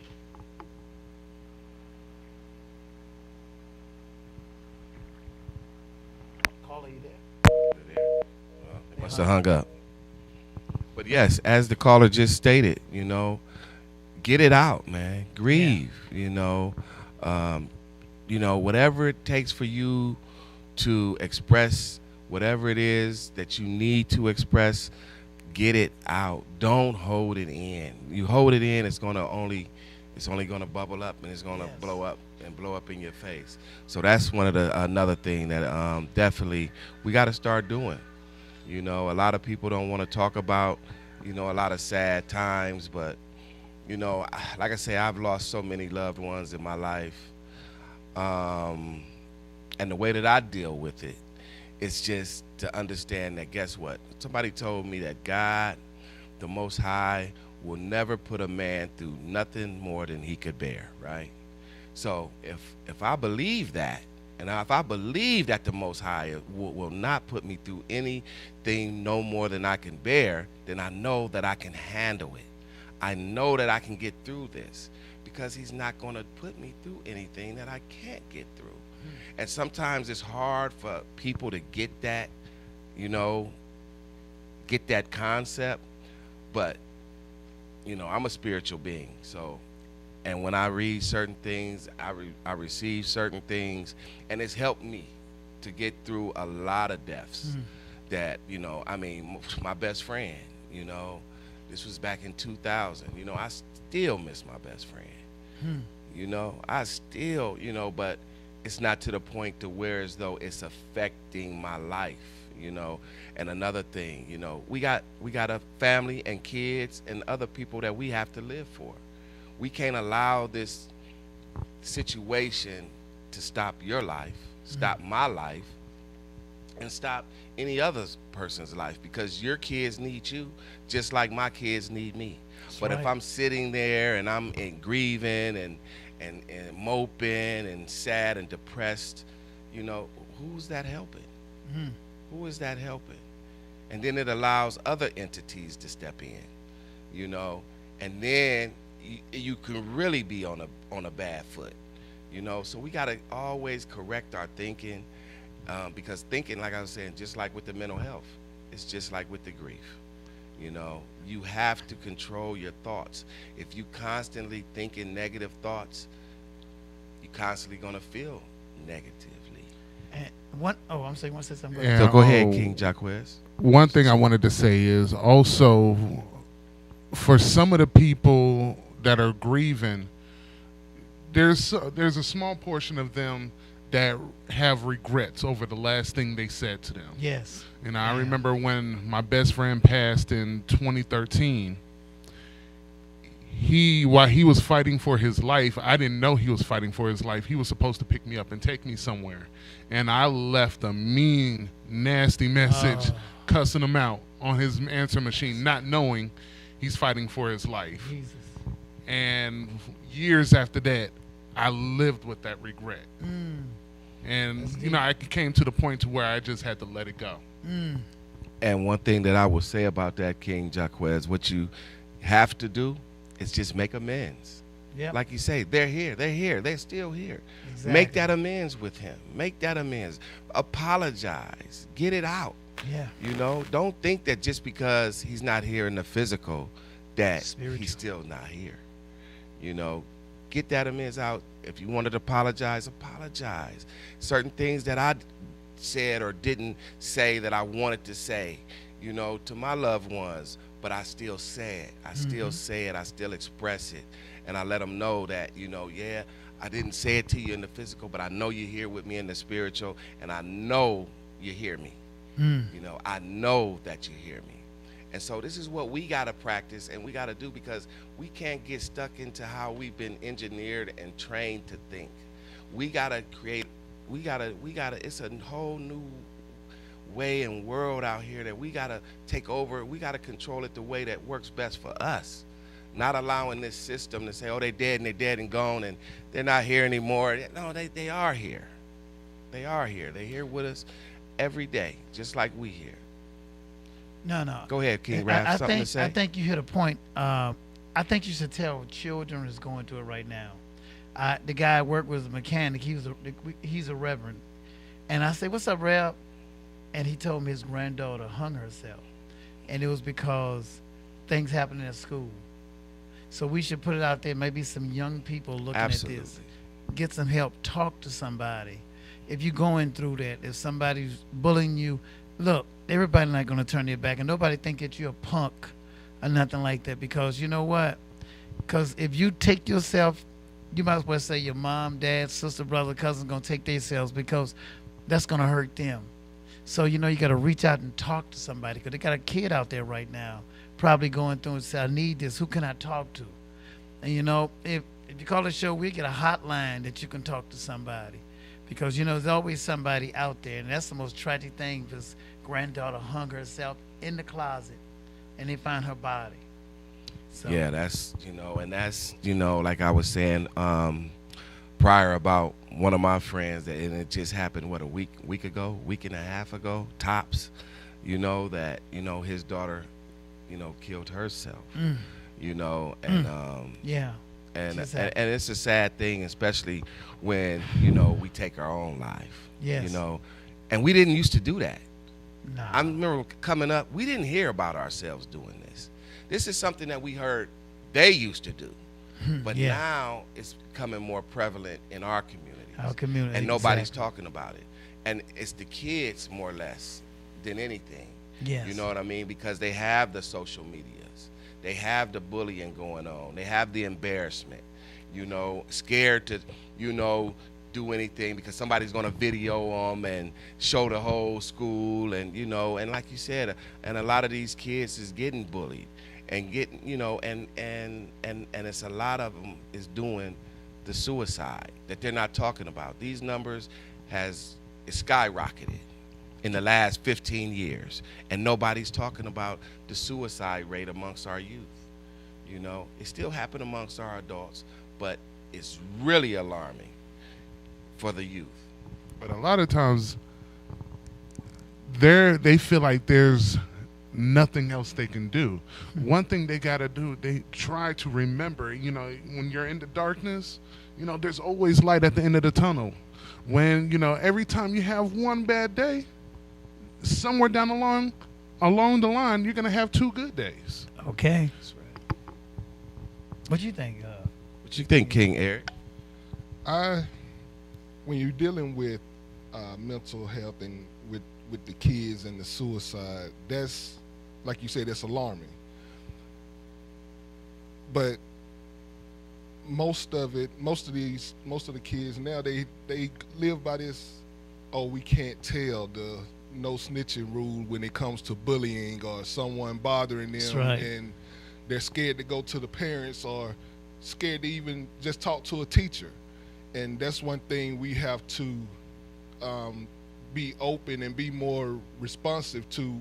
Caller, you there? They must have hung up. But yes, as the caller just stated, get it out, man. Grieve, whatever it takes for you to express whatever it is that you need to express, get it out. Don't hold it in. You hold it in, it's only gonna bubble up, and it's gonna blow up in your face. So that's another thing that definitely we got to start doing. A lot of people don't want to talk about, a lot of sad times, but like I say, I've lost so many loved ones in my life. And the way that I deal with it, it's just to understand that, guess what? Somebody told me that God, the Most High, will never put a man through nothing more than he could bear, right? So if I believe that, and if I believe that the Most High will not put me through anything no more than I can bear, then I know that I can handle it. I know that I can get through this, because he's not going to put me through anything that I can't get through. And sometimes it's hard for people to get that, get that concept. But, I'm a spiritual being. So, and when I read certain things, I receive certain things, and it's helped me to get through a lot of deaths that, my best friend, this was back in 2000. I still miss my best friend. I still, but it's not to the point to where as though it's affecting my life, And another thing, we got a family and kids and other people that we have to live for. We can't allow this situation to stop your life, stop my life, and stop any other person's life, because your kids need you just like my kids need me. But if I'm sitting there and I'm grieving and moping and sad and depressed, who's that helping? Who is that helping? And then it allows other entities to step in, and then you can really be on a bad foot, So we got to always correct our thinking, because thinking, like I was saying, just like with the mental health, it's just like with the grief. You have to control your thoughts. If you constantly thinking negative thoughts, you're constantly gonna feel negatively. And I'm saying, want to say something? So go ahead, King Jaquez. One thing I wanted to say is also, for some of the people that are grieving, there's a small portion of them that have regrets over the last thing they said to them. Yes. And I remember when my best friend passed in 2013, while he was fighting for his life, I didn't know he was fighting for his life. He was supposed to pick me up and take me somewhere. And I left a mean, nasty message cussing him out on his answer machine, not knowing he's fighting for his life. Jesus. And years after that, I lived with that regret. And, you know, I came to the point to where I just had to let it go. And one thing that I will say about that, King Jaquez, what you have to do is just make amends. Yep. Like you say, they're here, they're still here. Exactly. Make that amends with him. Make that amends. Apologize. Get it out. Yeah. You know, don't think that just because he's not here in the physical that Spiritual. he's still not here. You know, get that amends out. If you wanted to apologize, apologize. Certain things that I said or didn't say that I wanted to say, you know, to my loved ones, but I still say it. I still say it. I still express it. And I let them know that, you know, yeah, I didn't say it to you in the physical, but I know you're here with me in the spiritual, and I know you hear me. You know, I know that you hear me. And so this is what we got to practice and we got to do, because we can't get stuck into how we've been engineered and trained to think. We got to create, it's a whole new way and world out here that we got to take over. We got to control it the way that works best for us. Not allowing this system to say, oh, they're dead and gone and they're not here anymore. No, they are here. They are here. They're here with us every day, just like we here. No. Go ahead, King Raph. Something to say? I think you hit a point. I think you should tell children that's going through it right now. The guy I worked with was a mechanic. He's a reverend. And I said, what's up, Rev? And he told me his granddaughter hung herself. And it was because things happened at school. So we should put it out there. Maybe some young people looking at this. Get some help. Talk to somebody. If you're going through that, if somebody's bullying you, look, everybody's not going to turn their back. And nobody think that you're a punk or nothing like that. Because you know what? Because if you take yourself, you might as well say your mom, dad, sister, brother, cousin going to take themselves, because that's going to hurt them. So, you know, you got to reach out and talk to somebody, because they got a kid out there right now probably going through and say, I need this. Who can I talk to? And, you know, if you call the show, we get a hotline that you can talk to somebody, because, you know, there's always somebody out there. And that's the most tragic thing. This granddaughter hung herself in the closet and they find her body. So. Yeah, that's, you know, and that's, you know, like I was saying prior about one of my friends, and it just happened, what, a week and a half ago, tops, you know, that, you know, his daughter, you know, killed herself, you know, and yeah, and it's a sad thing, especially when, you know, we take our own life. Yes. You know, and we didn't used to do that. No. I remember coming up, we didn't hear about ourselves doing this. This is something that we heard they used to do, but now it's becoming more prevalent in our communities. Our community, and nobody's talking about it. And it's the kids more or less than anything. Yes. You know what I mean? Because they have the social medias, they have the bullying going on, they have the embarrassment. You know, scared to, you know, do anything because somebody's going to video them and show the whole school, and you know, and like you said, and a lot of these kids is getting bullied and getting, you know, and it's a lot of them is doing the suicide that they're not talking about. These numbers has skyrocketed in the last 15 years, and nobody's talking about the suicide rate amongst our youth. You know, it still happens amongst our adults, but it's really alarming for the youth. But a lot of times they feel like there's nothing else they can do. One thing they got to do, they try to remember, you know, when you're in the darkness, you know, there's always light at the end of the tunnel. When, you know, every time you have one bad day, somewhere down along the line, you're going to have 2 good days. Okay. That's right. What you think? What you think, King Eric? When you're dealing with mental health and with the kids and the suicide, that's, like you said, that's alarming. But most of the kids now, they live by this, oh, we can't tell, the no snitching rule when it comes to bullying or someone bothering them. That's right. And they're scared to go to the parents or scared to even just talk to a teacher. And that's one thing we have to be open and be more responsive to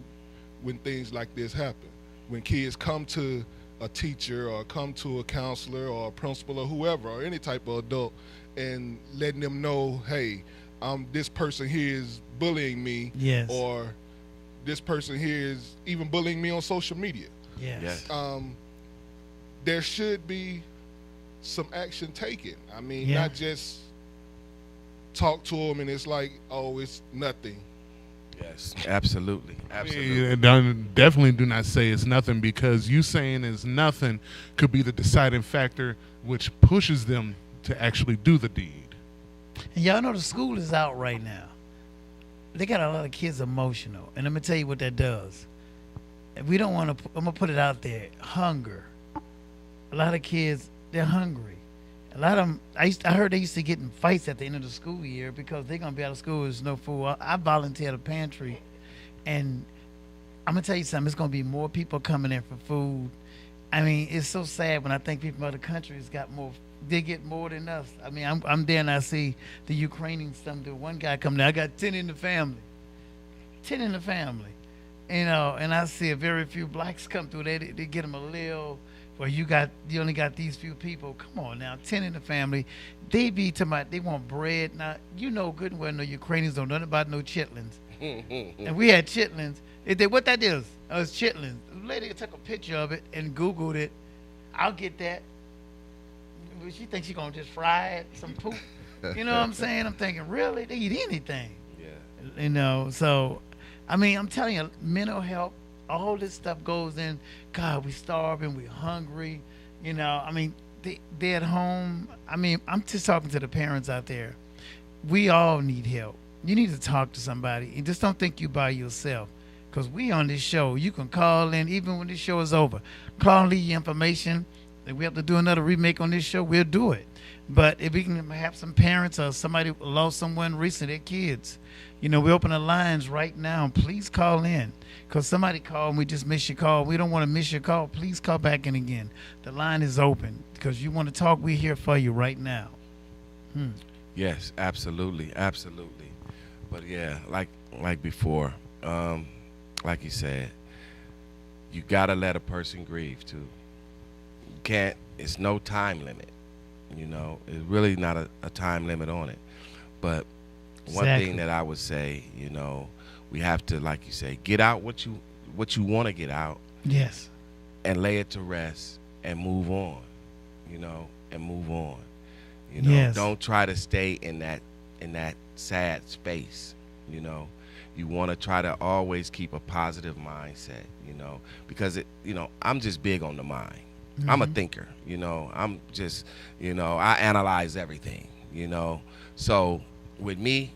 when things like this happen. When kids come to a teacher or come to a counselor or a principal or whoever or any type of adult and letting them know, hey, this person here is bullying me, Yes. or this person here is even bullying me on social media. Yes. There should be some action taken. I mean, Yeah. not just talk to them and it's like, oh, it's nothing. Yes, absolutely, absolutely. Yeah, definitely do not say it's nothing, because you saying it's nothing could be the deciding factor which pushes them to actually do the deed. And y'all know the school is out right now. They got a lot of kids emotional. And let me tell you what that does. If we don't want to, I'm going to put it out there, hunger. A lot of kids, they're hungry. A lot of them, I heard they used to get in fights at the end of the school year because they're going to be out of school, there's no food. I volunteer at a pantry, and I'm going to tell you something, it's going to be more people coming in for food. I mean, it's so sad when I think people in other countries got more, they get more than us. I mean, I'm there and I see the Ukrainians, one guy come there, I got 10 in the family. 10 in the family. You know, and I see a very few blacks come through, they get them a little, well, you only got these few people. Come on now, 10 in the family. They be talking about they want bread. Now, you know good and well, no Ukrainians don't know nothing about no chitlins. And we had chitlins. What that is? It's chitlins. The lady took a picture of it and Googled it. I'll get that. She thinks she's going to just fry it, some poop. You know what I'm saying? I'm thinking, really? They eat anything. Yeah. You know, so, I mean, I'm telling you, mental health, all this stuff goes in. God, we starving, we hungry. You know, I mean, they at home. I mean, I'm just talking to the parents out there. We all need help. You need to talk to somebody. And just don't think you by yourself. Because we on this show, you can call in even when this show is over. Call and leave your information. If we have to do another remake on this show, we'll do it. But if we can have some parents or somebody lost someone recently, their kids, you know, we open the lines right now. Please call in. Because somebody called and we just missed your call. We don't want to miss your call. Please call back in again. The line is open. Because you want to talk, we're here for you right now. Yes, absolutely, absolutely. But yeah, like before, like you said, you gotta let a person grieve too. You can't. It's no time limit. You know, it's really not a time limit on it. But one thing that I would say, you know, we have to, like you say, get out what you want to get out. Yes. And lay it to rest and move on. You know, and move on. You know, Yes. Don't try to stay in that sad space. You know, you want to try to always keep a positive mindset. You know, because I'm just big on the mind. I'm a thinker. You know, I'm just, you know, I analyze everything. You know, so with me,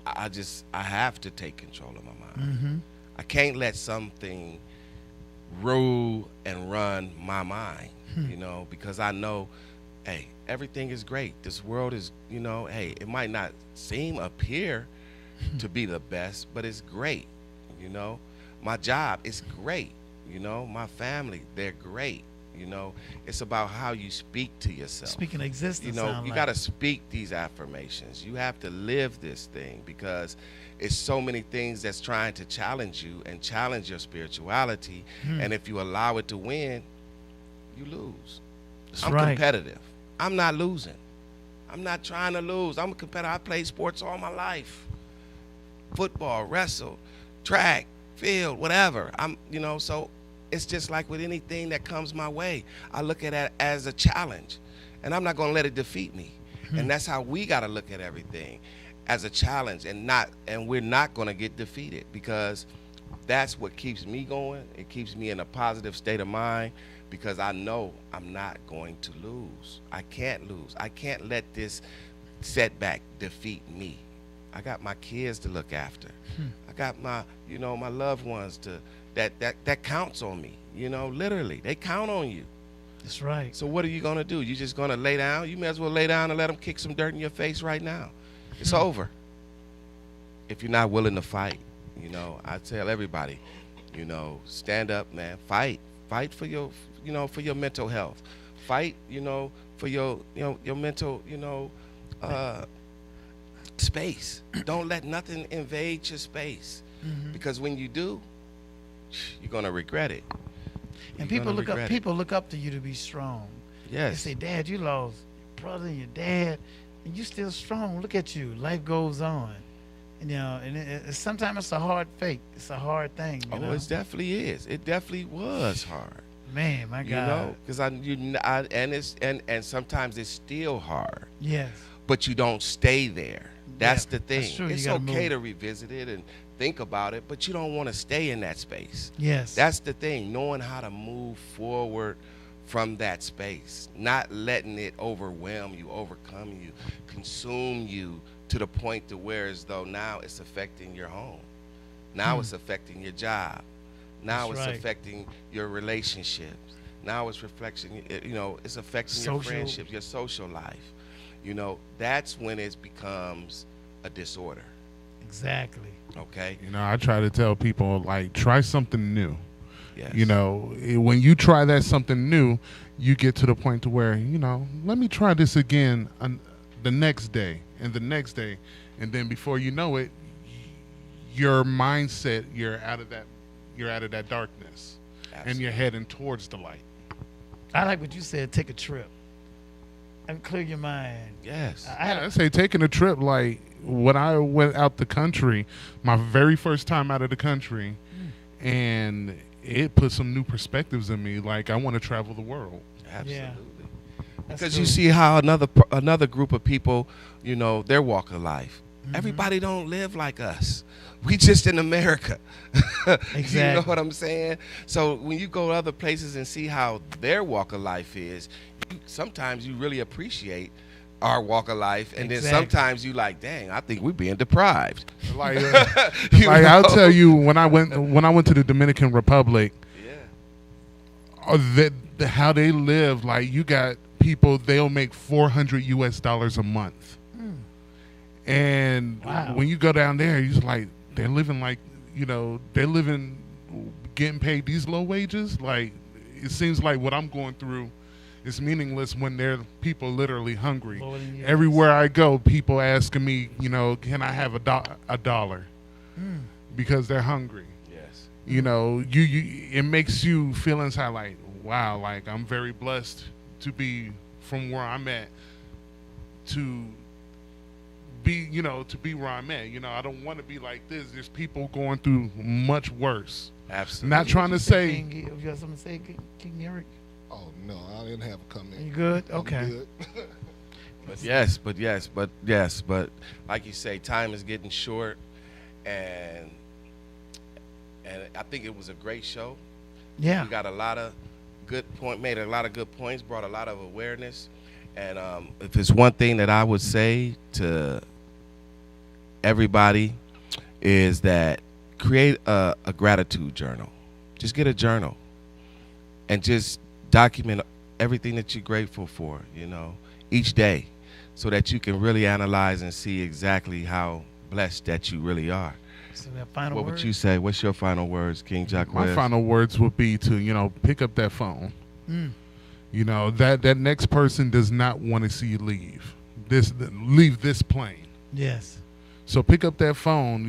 I have to take control of my mind. I can't let something rule and run my mind, you know, because I know, hey, everything is great. This world is, you know, hey, it might not appear to be the best, but it's great, you know. My job is great, you know. My family, they're great, you know. It's about how you speak to yourself. Speaking of existence, you know, you got to speak these affirmations. You have to live this thing, because it's so many things that's trying to challenge you and challenge your spirituality. And if you allow it to win, you lose. I'm competitive. I'm not losing. I'm not trying to lose. I'm a competitor. I played sports all my life. Football, wrestle, track, field, whatever. You know, so it's just like with anything that comes my way. I look at it as a challenge, and I'm not going to let it defeat me. And that's how we got to look at everything, as a challenge, and we're not going to get defeated, because that's what keeps me going. It keeps me in a positive state of mind, because I know I'm not going to lose. I can't lose. I can't let this setback defeat me. I got my kids to look after. I got my loved ones that counts on me. You know, literally, they count on you. That's right. So what are you gonna do? You just gonna lay down? You may as well lay down and let them kick some dirt in your face right now. It's over. If you're not willing to fight, you know, I tell everybody, You know, stand up, man. Fight for your, for your mental health. Fight, for your mental, space. Don't let nothing invade your space, because when you do, you're gonna regret it. And people look up to you to be strong. Yes. They say, Dad, you lost your brother and your dad, and you still strong. Look at you. Life goes on. And sometimes it's a hard fake. It's a hard thing. You know? It definitely is. It definitely was hard. Man, my God. Because and sometimes it's still hard. Yes. But you don't stay there. That's the thing. That's true. It's okay to revisit it and think about it, but you don't want to stay in that space. Yes. That's the thing. Knowing how to move forward from that space, not letting it overwhelm you, overcome you, consume you to the point to where as though now it's affecting your home. Now it's affecting your job. Now it's affecting your relationships. Now it's reflecting, it's affecting your friendships, your social life. That's when it becomes a disorder. Exactly. Okay. I try to tell people, like, try something new. Yes. When you try that something new, you get to the point to where, let me try this again the next day and the next day. And then before you know it, your mindset, you're out of that darkness. Absolutely. And you're heading towards the light. I like what you said, take a trip and clear your mind. Yes. I say taking a trip, like when I went out the country, my very first time out of the country, and it put some new perspectives in me. Like, I want to travel the world. Absolutely. Yeah. Because you see how another group of people, their walk of life. Everybody don't live like us. We just in America. Exactly. You know what I'm saying? So when you go to other places and see how their walk of life is, sometimes you really appreciate our walk of life, and then sometimes you like, dang, I think we're being deprived. Like, I'll tell you, when I went to the Dominican Republic, how they live, like, you got people, they'll make $400 a month. And when you go down there, you're like, they're living like, getting paid these low wages. Like, it seems like what I'm going through is meaningless when there are people literally hungry. Everywhere I go, people asking me, can I have a dollar? Because they're hungry. Yes. It makes you feel inside like, wow, like, I'm very blessed to be from where I'm at, to be where I'm at. I don't want to be like this. There's people going through much worse. Absolutely. Not trying to say. You got something to say, King Eric? Oh no, I didn't have a comment. You good? Okay. I'm good. But like you say, time is getting short, and I think it was a great show. Yeah. We got a lot of made a lot of good points, brought a lot of awareness, and if there's one thing that I would say to everybody is that create a gratitude journal. Just get a journal and just document everything that you're grateful for, each day, so that you can really analyze and see exactly how blessed that you really are. So that final what would you say? What's your final words, King Jacques? My final words would be to, pick up that phone. That next person does not want to see you leave this plane. Yes. So pick up that phone.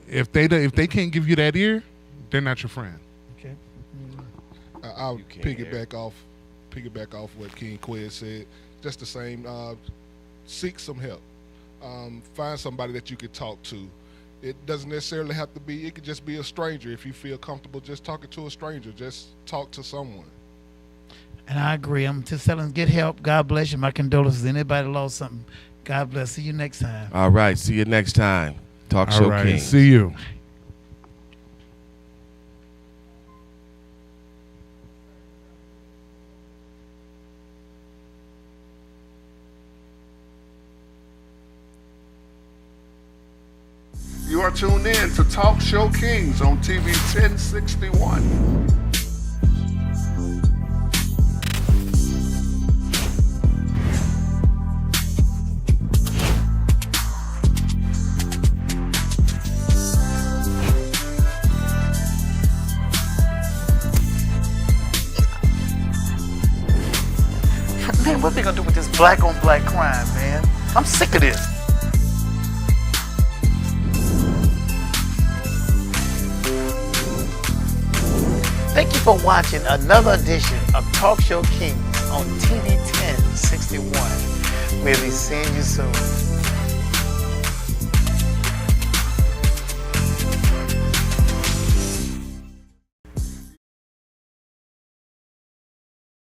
If they can't give you that ear, they're not your friend. Okay. I'll piggyback off what King Quez said. Just the same. Seek some help. Find somebody that you could talk to. It doesn't necessarily have to be. It could just be a stranger. If you feel comfortable just talking to a stranger, just talk to someone. And I agree. I'm just telling, get help. God bless you. My condolences. Anybody lost something, God bless. See you next time. All right. See you next time. Talk Show King. See you. You are tuned in to Talk Show Kings on TV 1061. black on black crime, man. I'm sick of this. Thank you for watching another edition of Talk Show Kings on TV 1061. We'll be seeing you soon.